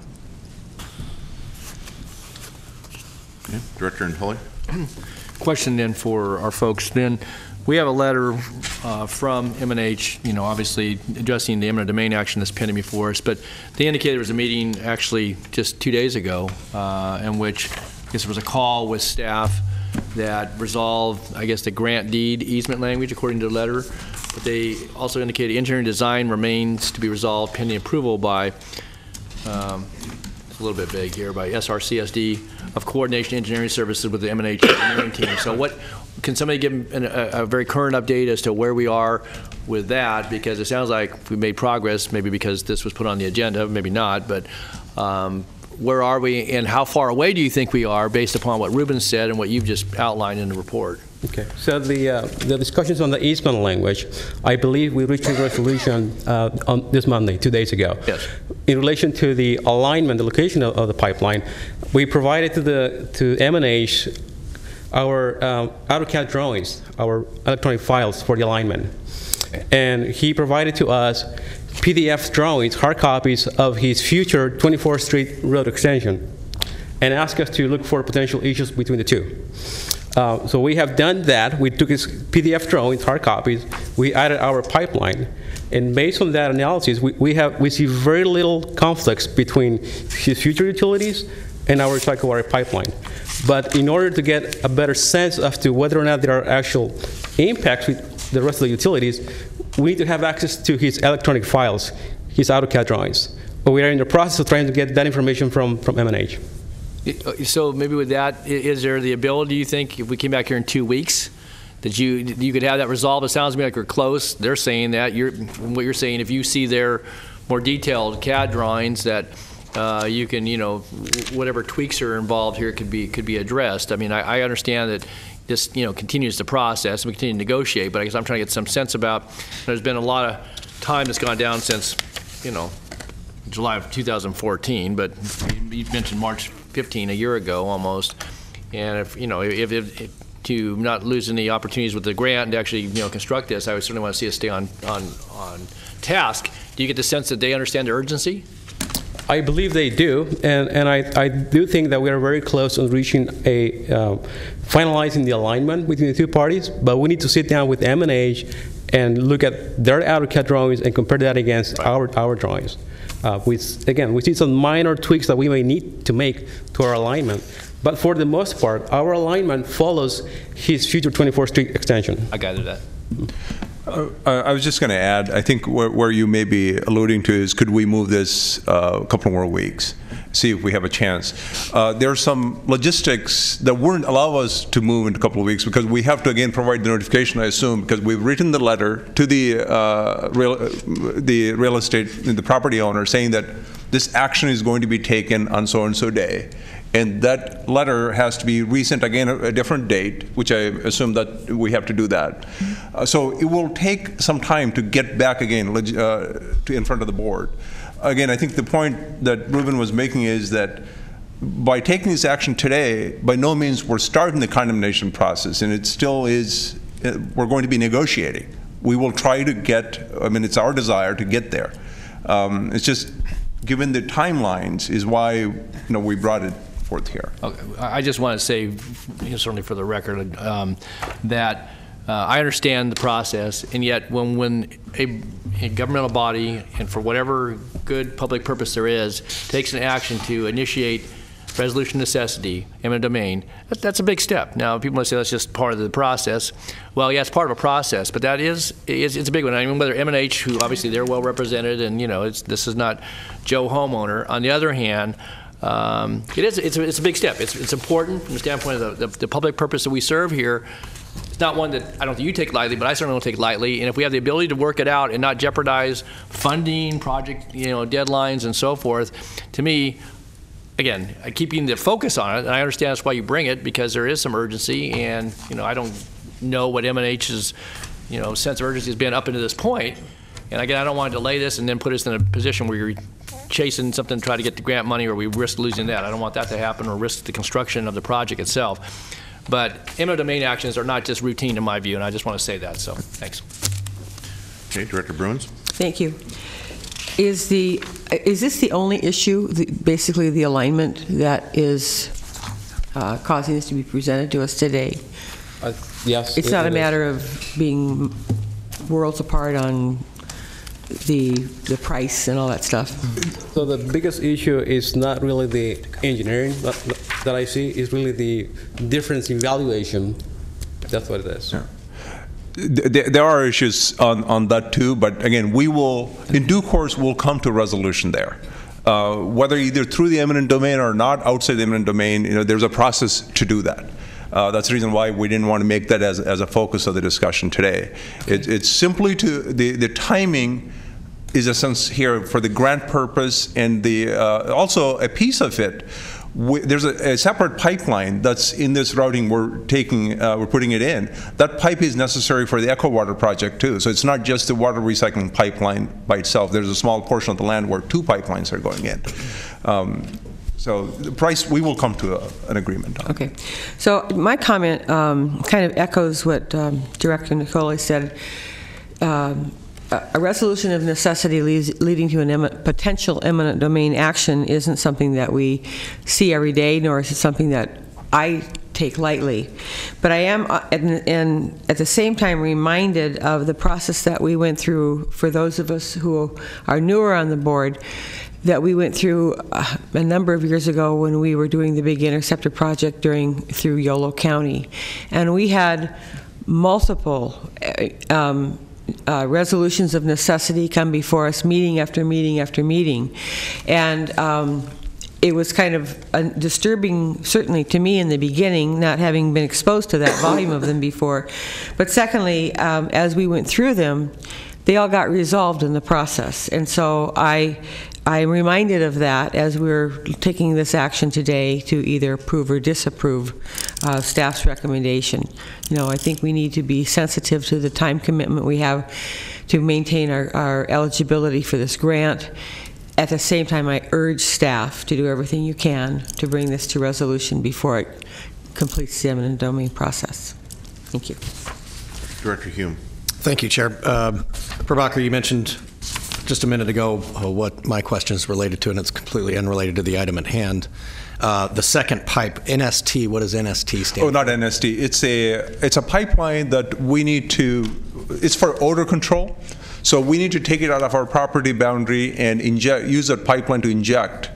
Okay. Director Nottoli. Question then for our folks then. We have a letter from M&H, obviously addressing the eminent domain action that's pending before us, but they indicated there was a meeting actually just 2 days ago in which I guess there was a call with staff that resolved, I guess, the grant deed easement language according to the letter, but they also indicated engineering design remains to be resolved pending approval by, it's a little bit vague here, by SCSD of Coordination Engineering Services with the M&H engineering team. So what, can somebody give a very current update as to where we are with that? Because it sounds like we made progress, maybe because this was put on the agenda, maybe not, but where are we and how far away do you think we are based upon what Ruben said and what you've just outlined in the report? Okay, so the discussions on the easement language, I believe we reached a resolution on this Monday, 2 days ago. Yes. In relation to the alignment, the location of the pipeline, we provided to M&H our AutoCAD drawings, our electronic files for the alignment. And he provided to us PDF drawings, hard copies of his future 24th Street road extension, and asked us to look for potential issues between the two. So we have done that. We took his PDF drawings, hard copies, we added our pipeline, and based on that analysis, we see very little conflicts between his future utilities and our recycled water pipeline. But in order to get a better sense as to whether or not there are actual impacts with the rest of the utilities, we need to have access to his electronic files, his AutoCAD drawings. But we are in the process of trying to get that information from M&H. So maybe with that, is there the ability, you think, if we came back here in 2 weeks, that you could have that resolved? It sounds to me like we're close. They're saying that. What you're saying, if you see their more detailed CAD drawings, that you can, whatever tweaks are involved here could be addressed. I mean, I understand that this, continues the process and we continue to negotiate, but I guess I'm trying to get some sense about, there's been a lot of time that's gone down since, July of 2014, but you mentioned March 15, a year ago almost, and if to not lose any opportunities with the grant and to actually construct this, I would certainly want to see us stay on task. Do you get the sense that they understand the urgency? I believe they do, and I do think that we are very close on reaching finalizing the alignment between the two parties, but we need to sit down with M&H and look at their AutoCAD drawings and compare that against our drawings. We see some minor tweaks that we may need to make to our alignment, but for the most part, our alignment follows his future 24th Street extension. I gathered that. I was just going to add, I think where you may be alluding to is, could we move this a couple more weeks, see if we have a chance. There are some logistics that wouldn't allow us to move in a couple of weeks because we have to again provide the notification, I assume, because we've written the letter to the real estate, the property owner, saying that this action is going to be taken on so-and-so day. And that letter has to be resent again a different date, which I assume that we have to do that. So it will take some time to get back again in front of the board. Again, I think the point that Ruben was making is that by taking this action today, by no means we're starting the condemnation process, and it still is, we're going to be negotiating. We will try to get, it's our desire to get there. It's just, given the timelines, is why we brought it forth here. Okay. I just want to say, certainly for the record, that I understand the process, and yet when a governmental body, and for whatever good public purpose there is, takes an action to initiate resolution necessity, eminent domain, that's a big step. Now, people might say that's just part of the process. Well, yeah, it's part of a process, but that it's a big one. I mean, whether M&H, who obviously they're well represented, and this is not Joe homeowner. On the other hand, it's a big step. It's important from the standpoint of the public purpose that we serve here. It's not one that I don't think you take lightly, but I certainly don't take lightly. And if we have the ability to work it out and not jeopardize funding, project, deadlines, and so forth, to me, again, keeping the focus on it, and I understand that's why you bring it, because there is some urgency, and I don't know what M&H's sense of urgency has been up into this point. And again, I don't want to delay this and then put us in a position where you're chasing something to try to get the grant money, or we risk losing that. I don't want that to happen, or risk the construction of the project itself. But eminent domain actions are not just routine in my view, and I just want to say that. So, thanks. Okay, Director Bruins. Thank you. Is this the only issue, basically the alignment, that is causing this to be presented to us today? Yes. It's not a matter of being worlds apart on the price and all that stuff. So the biggest issue is not really the engineering that I see, it's really the difference in valuation. That's what it is. Yeah. There are issues on that too, but again, we will, in due course, we'll come to a resolution there. Whether either through the eminent domain or not outside the eminent domain, there's a process to do that. That's the reason why we didn't want to make that as a focus of the discussion today. It's simply the timing is a sense here for the grant purpose, and also a piece of it. There's a separate pipeline that's in this routing we're putting it in. That pipe is necessary for the Echo Water project too. So it's not just the water recycling pipeline by itself. There's a small portion of the land where 2 pipelines are going in. So the price, we will come to an agreement on. Okay. So my comment kind of echoes what Director Nottoli said. A resolution of necessity leading to a potential eminent domain action isn't something that we see every day, nor is it something that I take lightly. But I am, and at the same time, reminded of the process that we went through, for those of us who are newer on the board, that we went through a number of years ago when we were doing the big interceptor project through Yolo County. And we had multiple resolutions of necessity come before us, meeting after meeting after meeting. And it was kind of disturbing, certainly to me in the beginning, not having been exposed to that volume of them before. But secondly, as we went through them, they all got resolved in the process. And so I'm reminded of that as we're taking this action today to either approve or disapprove staff's recommendation. I think we need to be sensitive to the time commitment we have to maintain our eligibility for this grant. At the same time, I urge staff to do everything you can to bring this to resolution before it completes the eminent domain process. Thank you. Director Hume. Thank you, Chair. Prabhakar, you mentioned just a minute ago what my question is related to, and it's completely unrelated to the item at hand. The second pipe, NST, what does NST stand for? Oh, not NST. It's a pipeline that we need to, it's for odor control. So we need to take it out of our property boundary and use that pipeline to inject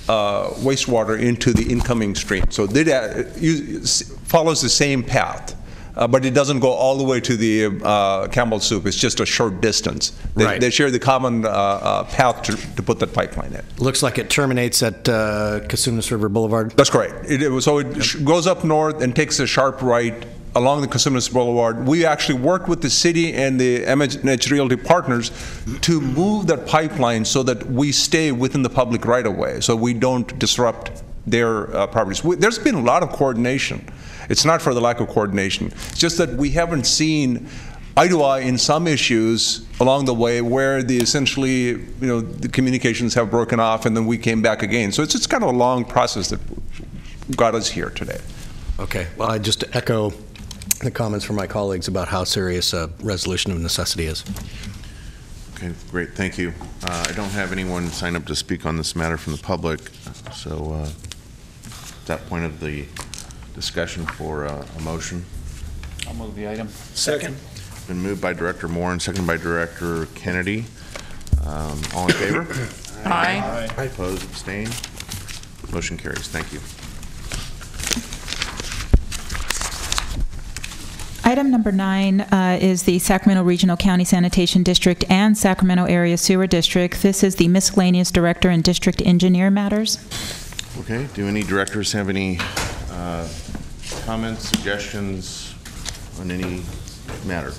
wastewater into the incoming stream. So it follows the same path. But it doesn't go all the way to the Campbell Soup. It's just a short distance. They share the common path to put that pipeline in. Looks like it terminates at Cosumnes River Boulevard. That's correct. So it goes up north and takes a sharp right along the Cosumnes Boulevard. We actually worked with the city and the MH Realty partners to move that pipeline so that we stay within the public right-of-way, so we don't disrupt their properties. There's been a lot of coordination. It's not for the lack of coordination. It's just that we haven't seen eye to eye in some issues along the way where essentially, the communications have broken off, and then we came back again. So it's kind of a long process that got us here today. Okay. Well, I just echo the comments from my colleagues about how serious a resolution of necessity is. Okay, great. Thank you. I don't have anyone sign up to speak on this matter from the public, so that point of the discussion for a motion. I'll move the item. Second. Been moved by Director Morin, seconded by Director Kennedy. All in favor? Aye. Aye. Opposed, abstained? Motion carries. Thank you. Item number 9 is the Sacramento Regional County Sanitation District and Sacramento Area Sewer District. This is the miscellaneous director and district engineer matters. Okay. Do any directors have any comments, suggestions on any matter?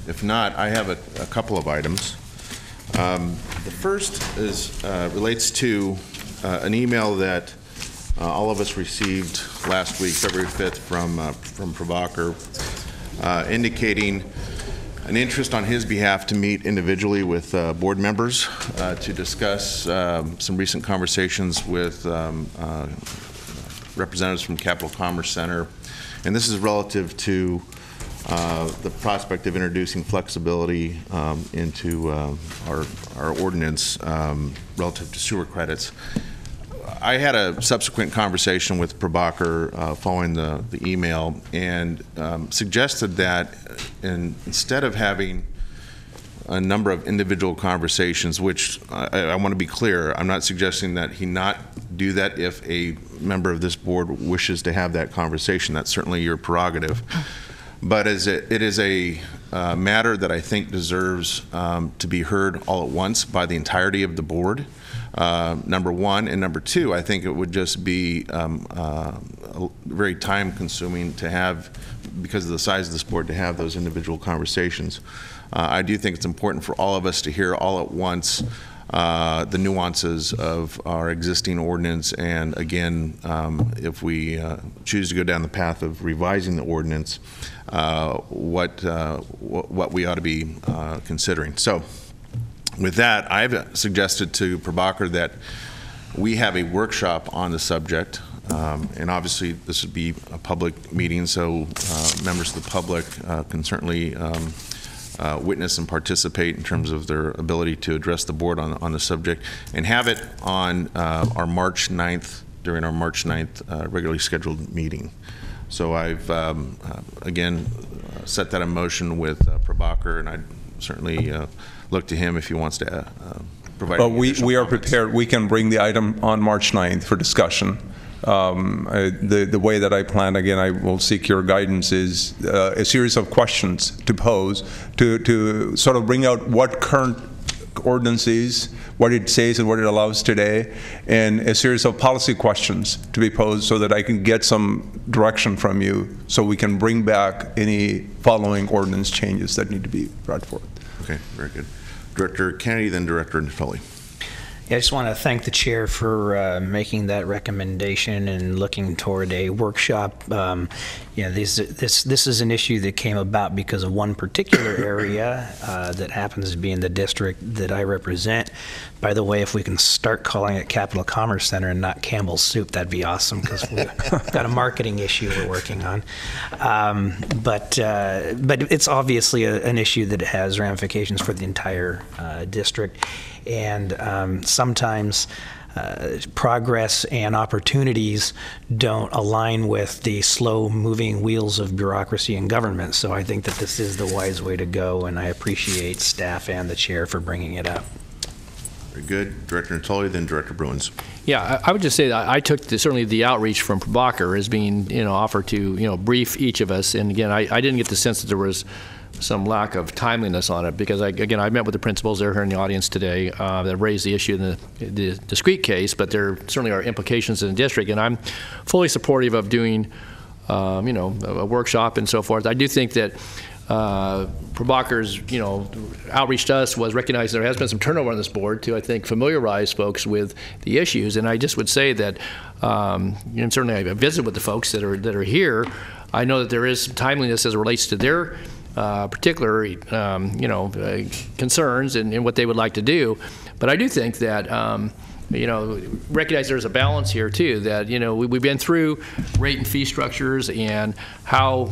If not, I have a couple of items. The first is relates to an email that all of us received last week, February 5th, from Prabhakar, indicating an interest on his behalf to meet individually with board members to discuss some recent conversations with representatives from Capital Commerce Center. And this is relative to the prospect of introducing flexibility into our ordinance relative to sewer credits. I had a subsequent conversation with Prabhakar following the email and suggested that instead of having a number of individual conversations, which I want to be clear, I'm not suggesting that he not do that if a member of this board wishes to have that conversation. That's certainly your prerogative. But it is a matter that I think deserves to be heard all at once by the entirety of the board, number one. And number two, I think it would just be very time consuming to have, because of the size of this board, to have those individual conversations. I do think it's important for all of us to hear all at once the nuances of our existing ordinance, and again, if we choose to go down the path of revising the ordinance, what we ought to be considering. So with that, I've suggested to Prabhakar that we have a workshop on the subject, and obviously this would be a public meeting, so members of the public can certainly witness and participate in terms of their ability to address the board on the subject, and have it on our March 9th, during our March 9th regularly scheduled meeting. So I've, again, set that in motion with Prabhakar, and I'd certainly look to him if he wants to provide any additional we are comments. prepared. We can bring the item on March 9th for discussion. The way that I plan, again, I will seek your guidance, is a series of questions to pose to sort of bring out what current ordinance is, what it says and what it allows today, and a series of policy questions to be posed so that I can get some direction from you so we can bring back any following ordinance changes that need to be brought forth. Okay, very good. Director Kennedy, then Director Nottoli. Yeah, I just want to thank the chair for making that recommendation and looking toward a workshop. This is an issue that came about because of one particular area that happens to be in the district that I represent. By the way, if we can start calling it Capital Commerce Center and not Campbell's Soup, that'd be awesome, because we've got a marketing issue we're working on. But it's obviously an issue that has ramifications for the entire district. And sometimes progress and opportunities don't align with the slow-moving wheels of bureaucracy and government. So I think that this is the wise way to go, and I appreciate staff and the chair for bringing it up. Very good. Director Nottoli, then Director Bruins. Yeah, I would just say that I took certainly the outreach from Prabhakar as being, offered to, brief each of us. And again, I didn't get the sense that there was some lack of timeliness on it, because I met with the principals. They're here in the audience today that raised the issue in the discrete case, but there certainly are implications in the district, and I'm fully supportive of doing a workshop and so forth. I do think that Prabhakar's outreach to us was recognizing there has been some turnover on this board to, I think, familiarize folks with the issues. And I just would say that certainly I visited with the folks that are here. I know that there is some timeliness as it relates to their particular concerns and what they would like to do. But I do think that recognize there's a balance here too, that we've been through rate and fee structures and how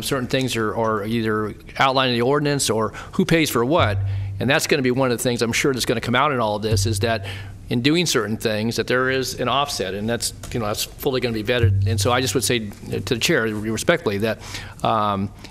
certain things are either outlined in the ordinance or who pays for what. And that's going to be one of the things I'm sure that's going to come out in all of this, is that in doing certain things, that there is an offset, and that's, you know, that's fully going to be vetted. And so I just would say to the chair, respectfully, that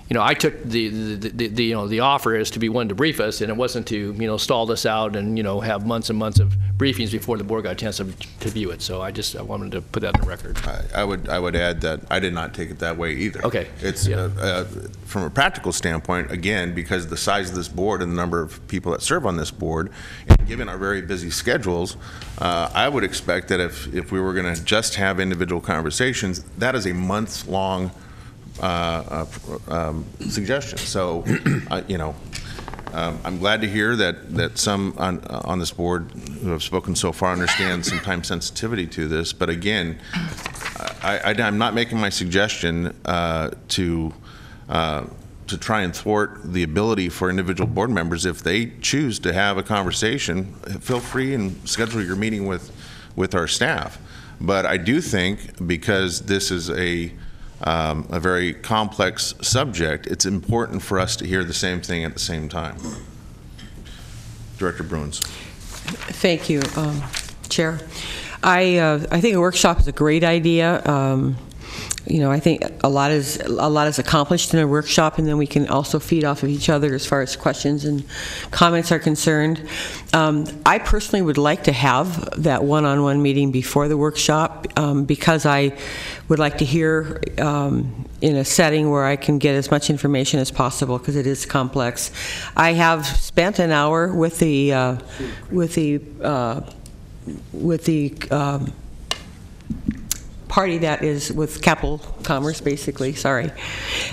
you know, I took the offer as to be one to brief us, and it wasn't to, you know, stall this out and, you know, have months and months of briefings before the board got a chance to view it. So I wanted to put that in the record. I would add that I did not take it that way either. Okay. It's from a practical standpoint, again, because of the size of this board and the number of people that serve on this board, and given our very busy schedules, I would expect that if we were going to just have individual conversations, that is a months-long suggestion. So, you know, I'm glad to hear that some on this board who have spoken so far understand some time sensitivity to this. But again, I'm not making my suggestion to try and thwart the ability for individual board members. If they choose to have a conversation, feel free and schedule your meeting with our staff. But I do think, because this is a very complex subject, it's important for us to hear the same thing at the same time. Director Bruins. Thank you, Chair. I think a workshop is a great idea. You know, I think a lot is accomplished in a workshop, and then we can also feed off of each other as far as questions and comments are concerned. I personally would like to have that one-on-one meeting before the workshop, because I would like to hear in a setting where I can get as much information as possible, because it is complex. I have spent an hour with the party that is with Capital Commerce, basically, sorry.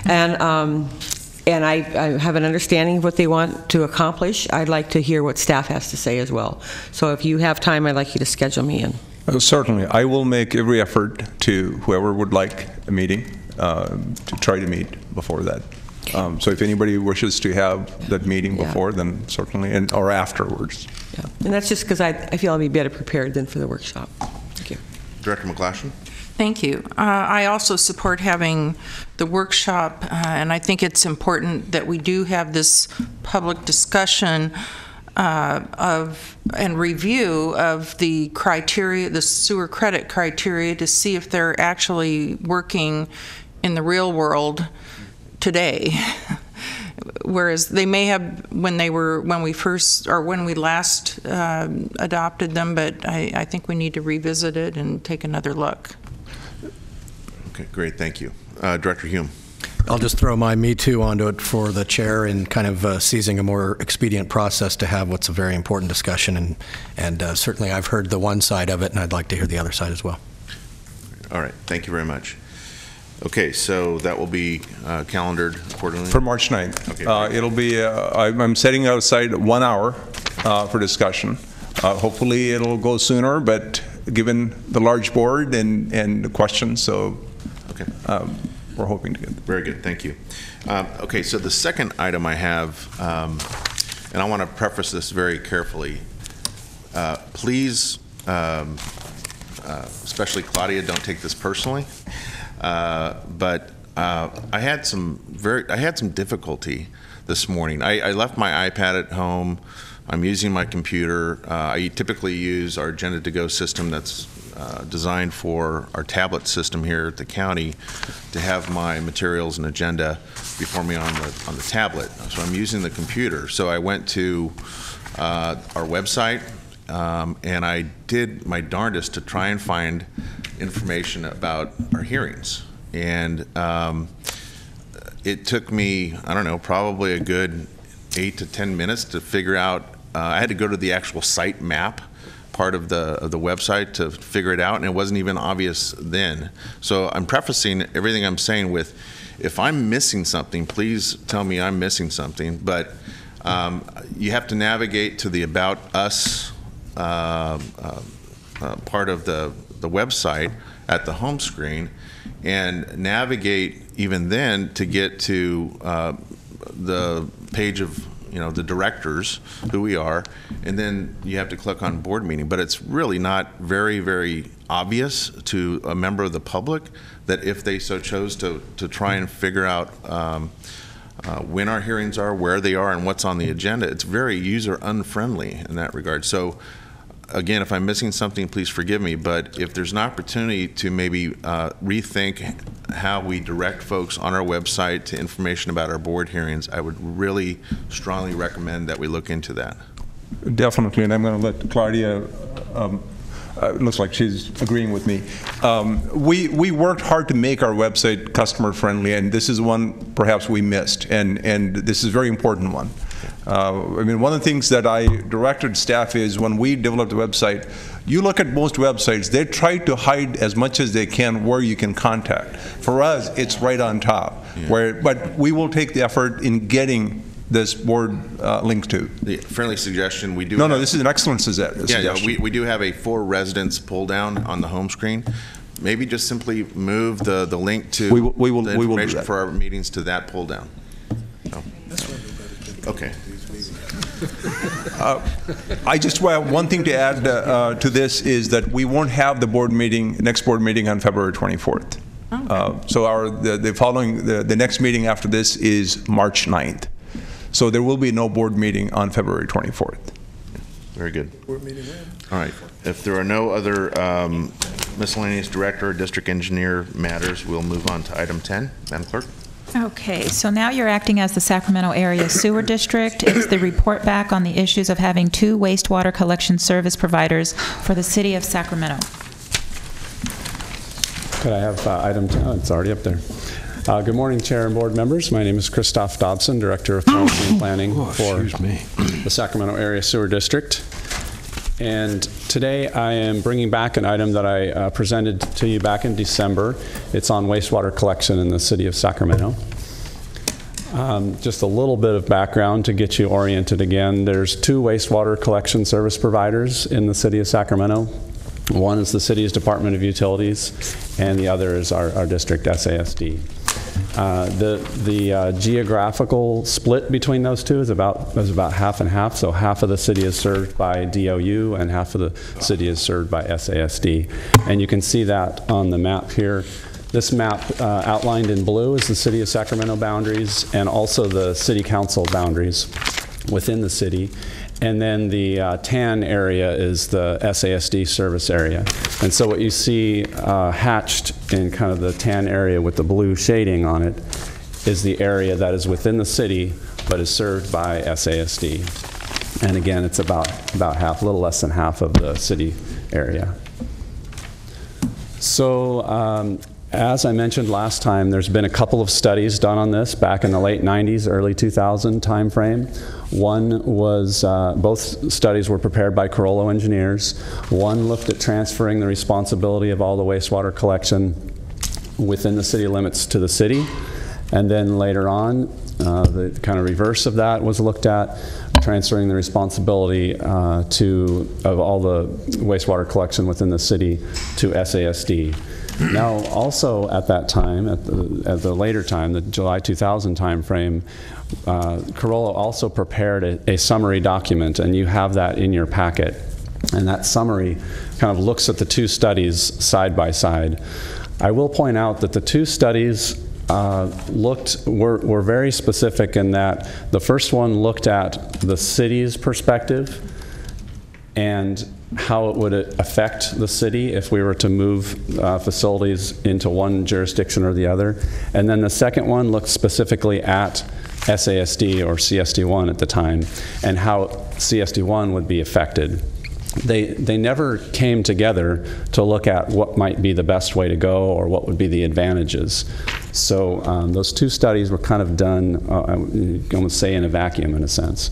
And I have an understanding of what they want to accomplish. I'd like to hear what staff has to say as well. So if you have time, I'd like you to schedule me in. Certainly. I will make every effort to whoever would like a meeting to try to meet before that. So if anybody wishes to have that meeting before, then certainly, or afterwards. Yeah. And that's just because I feel I'll be better prepared than for the workshop. Thank you. Director McGlashan. Thank you. I also support having the workshop, and I think it's important that we do have this public discussion and review of the criteria, the sewer credit criteria, to see if they're actually working in the real world today. Whereas they may have when we last adopted them, but I think we need to revisit it and take another look. Okay, great, thank you. Director Hume. I'll just throw my Me Too onto it for the chair in kind of seizing a more expedient process to have what's a very important discussion, and certainly I've heard the one side of it, and I'd like to hear the other side as well. All right, thank you very much. Okay, so that will be calendared accordingly? For March 9th. Okay, it'll be, I'm setting aside 1 hour for discussion. Hopefully it'll go sooner, but given the large board and the questions, so okay. We're hoping to get. Very good, thank you. Okay, so the second item I have, and I want to preface this very carefully. Please, especially Claudia, don't take this personally. But I had some difficulty this morning. I left my iPad at home. I'm using my computer. I typically use our Agenda to Go system that's designed for our tablet system here at the county to have my materials and agenda before me on the tablet. So I'm using the computer. So I went to our website and I did my darndest to try and find information about our hearings. And it took me, I don't know, probably a good 8 to 10 minutes to figure out. I had to go to the actual site map part of the website to figure it out, and it wasn't even obvious then. So I'm prefacing everything I'm saying with, if I'm missing something, please tell me I'm missing something. But you have to navigate to the About Us part of the website at the home screen, and navigate even then to get to the page of the directors, who we are, and then you have to click on board meeting. But it's really not very, very obvious to a member of the public that if they so chose to try and figure out when our hearings are, where they are, and what's on the agenda. It's very user-unfriendly in that regard. So, again, if I'm missing something, please forgive me, but if there's an opportunity to maybe rethink how we direct folks on our website to information about our board hearings, I would really strongly recommend that we look into that. Definitely, and I'm going to let Claudia, it looks like she's agreeing with me. We worked hard to make our website customer friendly, and this is one perhaps we missed, and this is a very important one. I mean, one of the things that I directed staff is when we developed the website, you look at most websites, they try to hide as much as they can where you can contact. For us, it's right on top. Yeah. But we will take the effort in getting this board link to. The friendly suggestion, we do. No, this is an excellent suggestion. Yeah, we do have a for residents pull down on the home screen. Maybe just simply move the link to we will the information for our meetings to that pull down. So. Okay. I just have one thing to add to this is that we won't have the next board meeting on February 24th. Okay. So the next meeting after this is March 9th. So there will be no board meeting on February 24th. Very good. Board meeting when? All right. If there are no other miscellaneous director or district engineer matters, we'll move on to item 10. Madam Clerk. Okay, so now you're acting as the Sacramento Area Sewer District. It's the report back on the issues of having 2 wastewater collection service providers for the city of Sacramento. Could I have item 10? Oh, it's already up there. Good morning, Chair and board members. My name is Christoph Dobson, Director of Policy and Planning for the Sacramento Area Sewer District. And today I am bringing back an item that I presented to you back in December. It's on wastewater collection in the city of Sacramento. Just a little bit of background to get you oriented again. There's 2 wastewater collection service providers in the city of Sacramento. One is the city's Department of Utilities, and the other is our district, SASD. The geographical split between those two is about half and half. So half of the city is served by DOU and half of the city is served by SASD. And you can see that on the map here. This map outlined in blue is the city of Sacramento boundaries and also the city council boundaries within the city. And then the tan area is the SASD service area. And so what you see hatched in kind of the tan area with the blue shading on it is the area that is within the city but is served by SASD. And again, it's about half, a little less than half of the city area. So as I mentioned last time, there's been a couple of studies done on this back in the late 90s, early 2000 time frame. One was, both studies were prepared by Carollo engineers. One looked at transferring the responsibility of all the wastewater collection within the city limits to the city. And then later on, the kind of reverse of that was looked at, transferring the responsibility of all the wastewater collection within the city to SASD. Now, also at that time, at the later time, the July 2000 time frame, Carollo also prepared a summary document, and you have that in your packet. And that summary kind of looks at the 2 studies side by side. I will point out that the 2 studies were very specific in that the first one looked at the city's perspective and how it would affect the city if we were to move facilities into one jurisdiction or the other. And then the second one looked specifically at SASD or CSD1 at the time and how CSD1 would be affected. They never came together to look at what might be the best way to go or what would be the advantages. So those 2 studies were kind of done, I'm going to say, in a vacuum in a sense.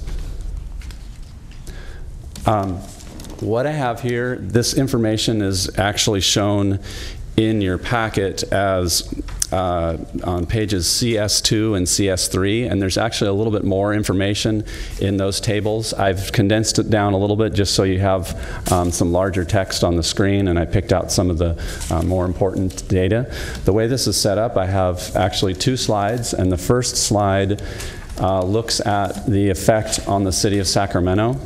What I have here, this information is actually shown in your packet as on pages CS2 and CS3, and there's actually a little bit more information in those tables. I've condensed it down a little bit just so you have some larger text on the screen, and I picked out some of the more important data. The way this is set up, I have actually 2 slides, and the first slide looks at the effect on the city of Sacramento,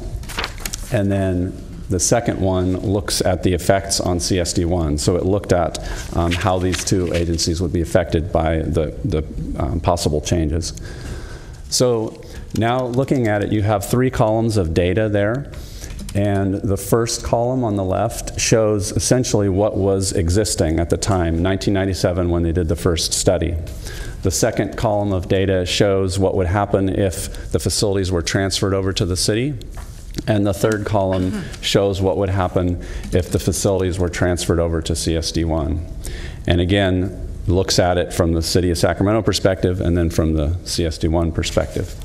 and then the second one looks at the effects on CSD1. So it looked at how these 2 agencies would be affected by the possible changes. So now looking at it, you have 3 columns of data there. And the first column on the left shows essentially what was existing at the time, 1997, when they did the first study. The second column of data shows what would happen if the facilities were transferred over to the city. And the third column shows what would happen if the facilities were transferred over to CSD1. And again, looks at it from the City of Sacramento perspective and then from the CSD1 perspective.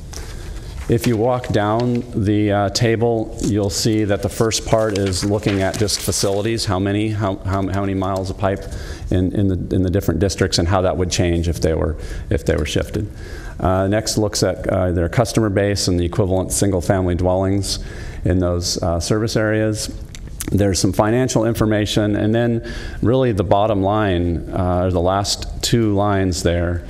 If you walk down the table, you'll see that the first part is looking at just facilities, how many miles of pipe in the different districts, and how that would change if they were shifted. Next looks at their customer base and the equivalent single-family dwellings in those service areas. There's some financial information, and then really the bottom line, or the last 2 lines there,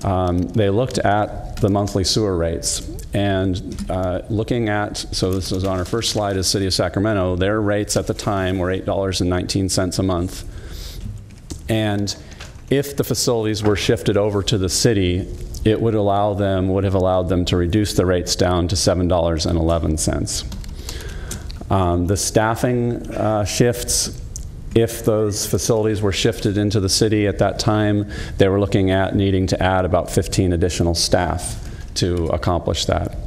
they looked at the monthly sewer rates. And looking at, so this was on our first slide, is City of Sacramento, their rates at the time were $8.19 a month. And if the facilities were shifted over to the city, it would have allowed them to reduce the rates down to $7.11. The staffing shifts, if those facilities were shifted into the city at that time, they were looking at needing to add about 15 additional staff to accomplish that.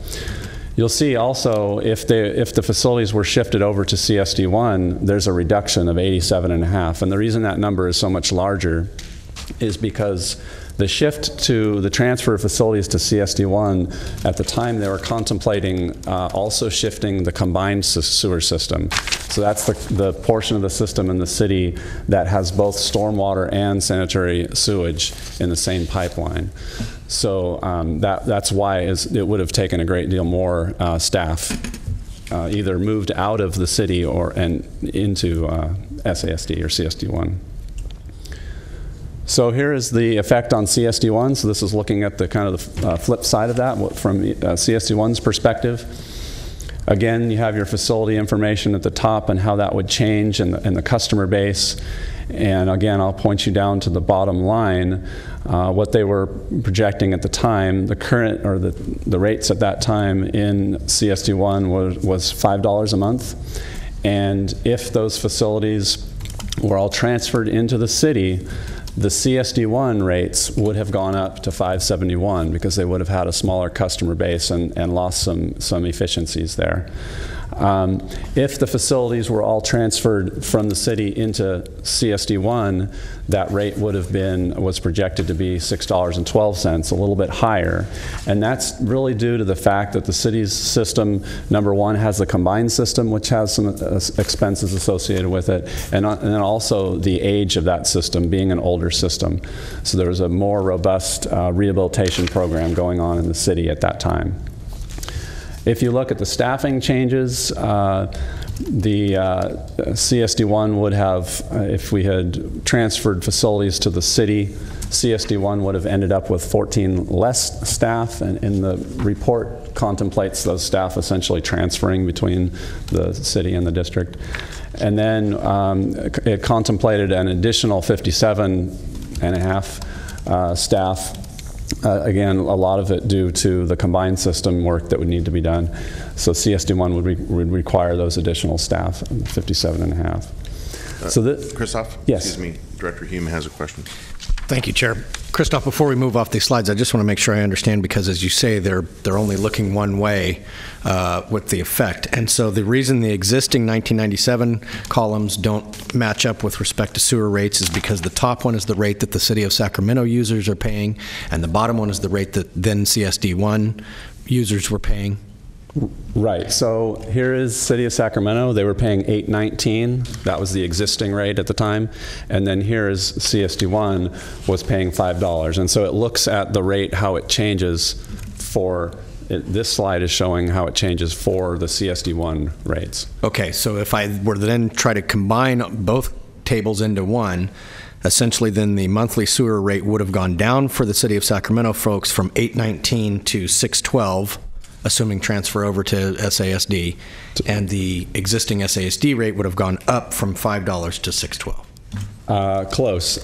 You'll see also if the facilities were shifted over to CSD1, there's a reduction of 87.5. And the reason that number is so much larger is because the shift to the transfer of facilities to CSD1, at the time they were contemplating also shifting the combined sewer system. So that's the portion of the system in the city that has both stormwater and sanitary sewage in the same pipeline. So that's why it would have taken a great deal more staff either moved out of the city and into SASD or CSD1. So here is the effect on CSD1. So this is looking at the kind of the flip side of that from CSD1's perspective. Again, you have your facility information at the top and how that would change in the customer base. And again, I'll point you down to the bottom line. What they were projecting at the time, the current or the rates at that time in CSD1 was $5 a month. And if those facilities were all transferred into the city, the CSD1 rates would have gone up to $5.71 because they would have had a smaller customer base and lost some efficiencies there. If the facilities were all transferred from the city into CSD1, that rate was projected to be $6.12, a little bit higher. And that's really due to the fact that the city's system, number one, has the combined system, which has some expenses associated with it, and then also the age of that system being an older system. So there was a more robust rehabilitation program going on in the city at that time. If you look at the staffing changes, the CSD1 would have, if we had transferred facilities to the city, CSD1 would have ended up with 14 less staff, and the report contemplates those staff essentially transferring between the city and the district. And then it contemplated an additional 57.5 staff. Again, a lot of it due to the combined system work that would need to be done. So CSD1 would require those additional staff, 57.5. Christoph? Yes. Excuse me, Director Hume has a question. Thank you, Chair. Christoph, before we move off these slides, I just want to make sure I understand, because as you say, they're only looking one way with the effect. And so the reason the existing 1997 columns don't match up with respect to sewer rates is because the top one is the rate that the City of Sacramento users are paying, and the bottom one is the rate that then CSD1 users were paying. Right. So here is City of Sacramento. They were paying $8.19. That was the existing rate at the time. And then here is CSD1 was paying $5. And so it looks at the rate, how it changes for this slide is showing how it changes for the CSD1 rates. Okay. So if I were to then try to combine both tables into one, essentially then the monthly sewer rate would have gone down for the City of Sacramento folks from $8.19 to $6.12. Assuming transfer over to SASD, and the existing SASD rate would have gone up from $5 to $6.12. Close.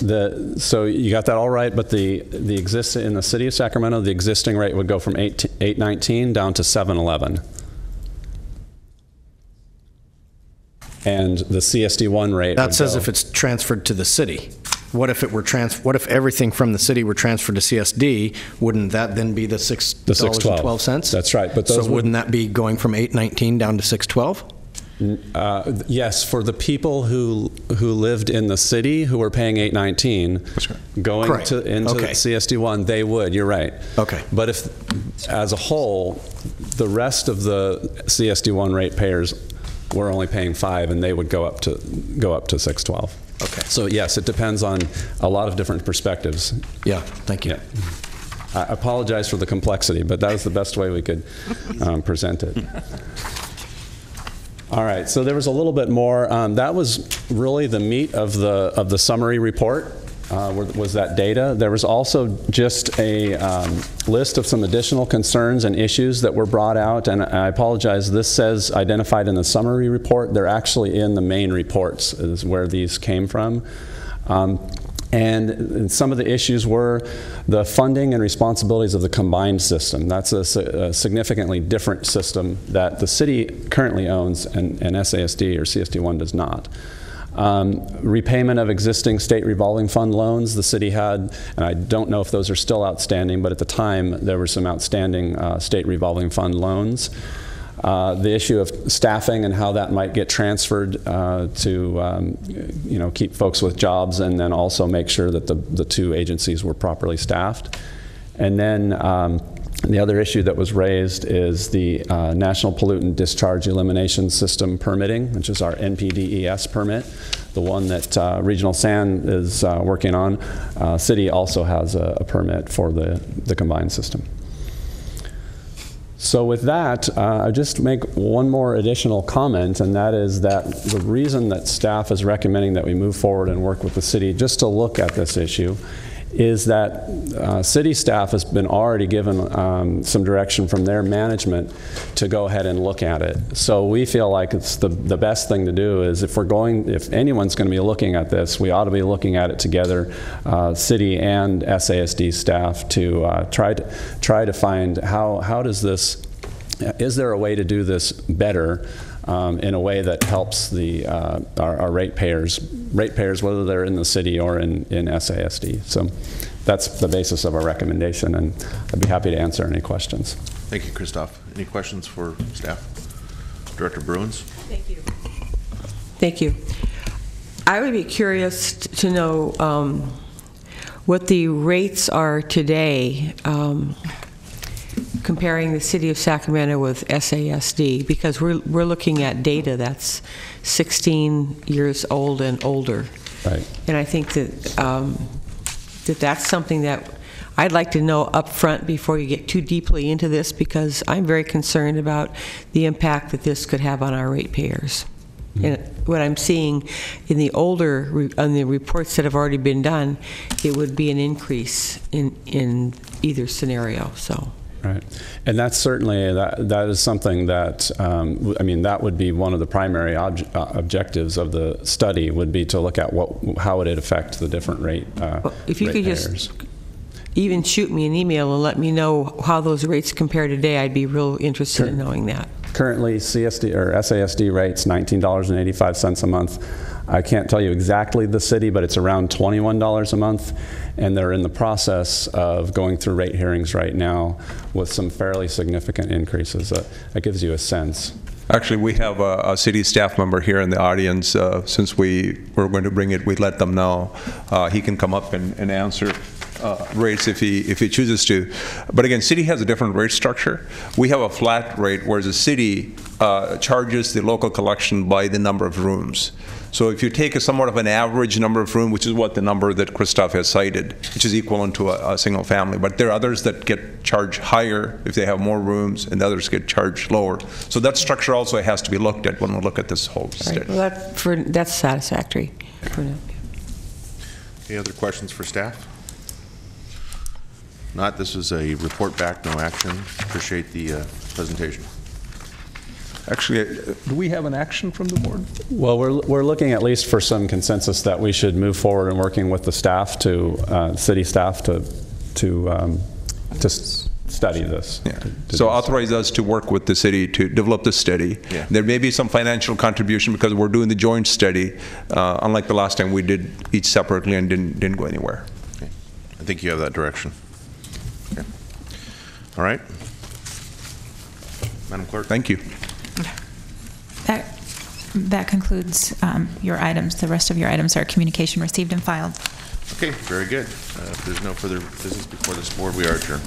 So you got that all right, but in the city of Sacramento, the existing rate would go from $8.19 down to $7.11. And the CSD1 rate That's as if it's transferred to the city. What if it were what if everything from the city were transferred to CSD? Wouldn't that then be the $6.12? That's right. But those wouldn't that be going from $8.19 down to $6.12? Yes, for the people who lived in the city who were paying $8.19, going into CSD1, they would. You're right. Okay. But if, as a whole, the rest of the CSD1 rate payers were only paying $5, and they would go up to $6.12. Okay. So yes, it depends on a lot of different perspectives. Yeah. Thank you. Yeah. I apologize for the complexity, but that was the best way we could present it. All right, so there was a little bit more. That was really the meat of the summary report, was that data. There was also just a list of some additional concerns and issues that were brought out, and I apologize, this says identified in the summary report. They're actually in the main reports is where these came from. And some of the issues were the funding and responsibilities of the combined system. That's a significantly different system that the city currently owns and SASD or CSD1 does not. Repayment of existing state revolving fund loans the city had, and I don't know if those are still outstanding, but at the time there were some outstanding state revolving fund loans. The issue of staffing and how that might get transferred to keep folks with jobs, and then also make sure that the two agencies were properly staffed. And then the other issue that was raised is the National Pollutant Discharge Elimination System permitting, which is our NPDES permit, the one that Regional San is working on. City also has a permit for the combined system. So with that, I just make one more additional comment, and that is that the reason that staff is recommending that we move forward and work with the city just to look at this issue is that city staff has been already given some direction from their management to go ahead and look at it. So we feel like it's the best thing to do is if anyone's going to be looking at this, we ought to be looking at it together, city and SASD staff, to try to find how does this, is there a way to do this better in a way that helps our ratepayers, whether they're in the city or in SASD. So that's the basis of our recommendation, and I'd be happy to answer any questions. Thank you, Christoph. Any questions for staff? Director Bruins? Thank you. Thank you. I would be curious to know what the rates are today comparing the city of Sacramento with SASD, because we're looking at data that's 16 years old and older. Right. And I think that that's something that I'd like to know up front before you get too deeply into this, because I'm very concerned about the impact that this could have on our ratepayers. And what I'm seeing in the on the reports that have already been done, it would be an increase in either scenario. So. Right, and that's certainly that is something that I mean, that would be one of the primary objectives of the study, would be to look at how would it affect the different rate. If you could just even shoot me an email and let me know how those rates compare today, I'd be real interested in knowing that. Currently, CSD or SASD rates $19.85 a month. I can't tell you exactly the city, but it's around $21 a month, and they're in the process of going through rate hearings right now with some fairly significant increases. That gives you a sense. Actually, we have a city staff member here in the audience. Since we were going to bring it, we let them know. He can come up and answer rates if he chooses to. But again, city has a different rate structure. We have a flat rate, whereas the city charges the local collection by the number of rooms. So if you take a somewhat of an average number of rooms, which is what the number that Christoph has cited, which is equivalent to a single family, but there are others that get charged higher if they have more rooms, and others get charged lower. So that structure also has to be looked at when we look at this whole study. Right. Well, that's satisfactory. Any other questions for staff? Not. This is a report back, no action. Appreciate the presentation. Actually, do we have an action from the board? Well, we're looking at least for some consensus that we should move forward and working with the staff city staff to study this. Yeah. So authorize us to work with the city to develop the study. Yeah. There may be some financial contribution because we're doing the joint study, unlike the last time we did each separately and didn't go anywhere. Okay. I think you have that direction. Okay. All right. Madam Clerk. Thank you. That concludes your items. The rest of your items are communication received and filed. Okay, very good. If there's no further business before this board, we are adjourned.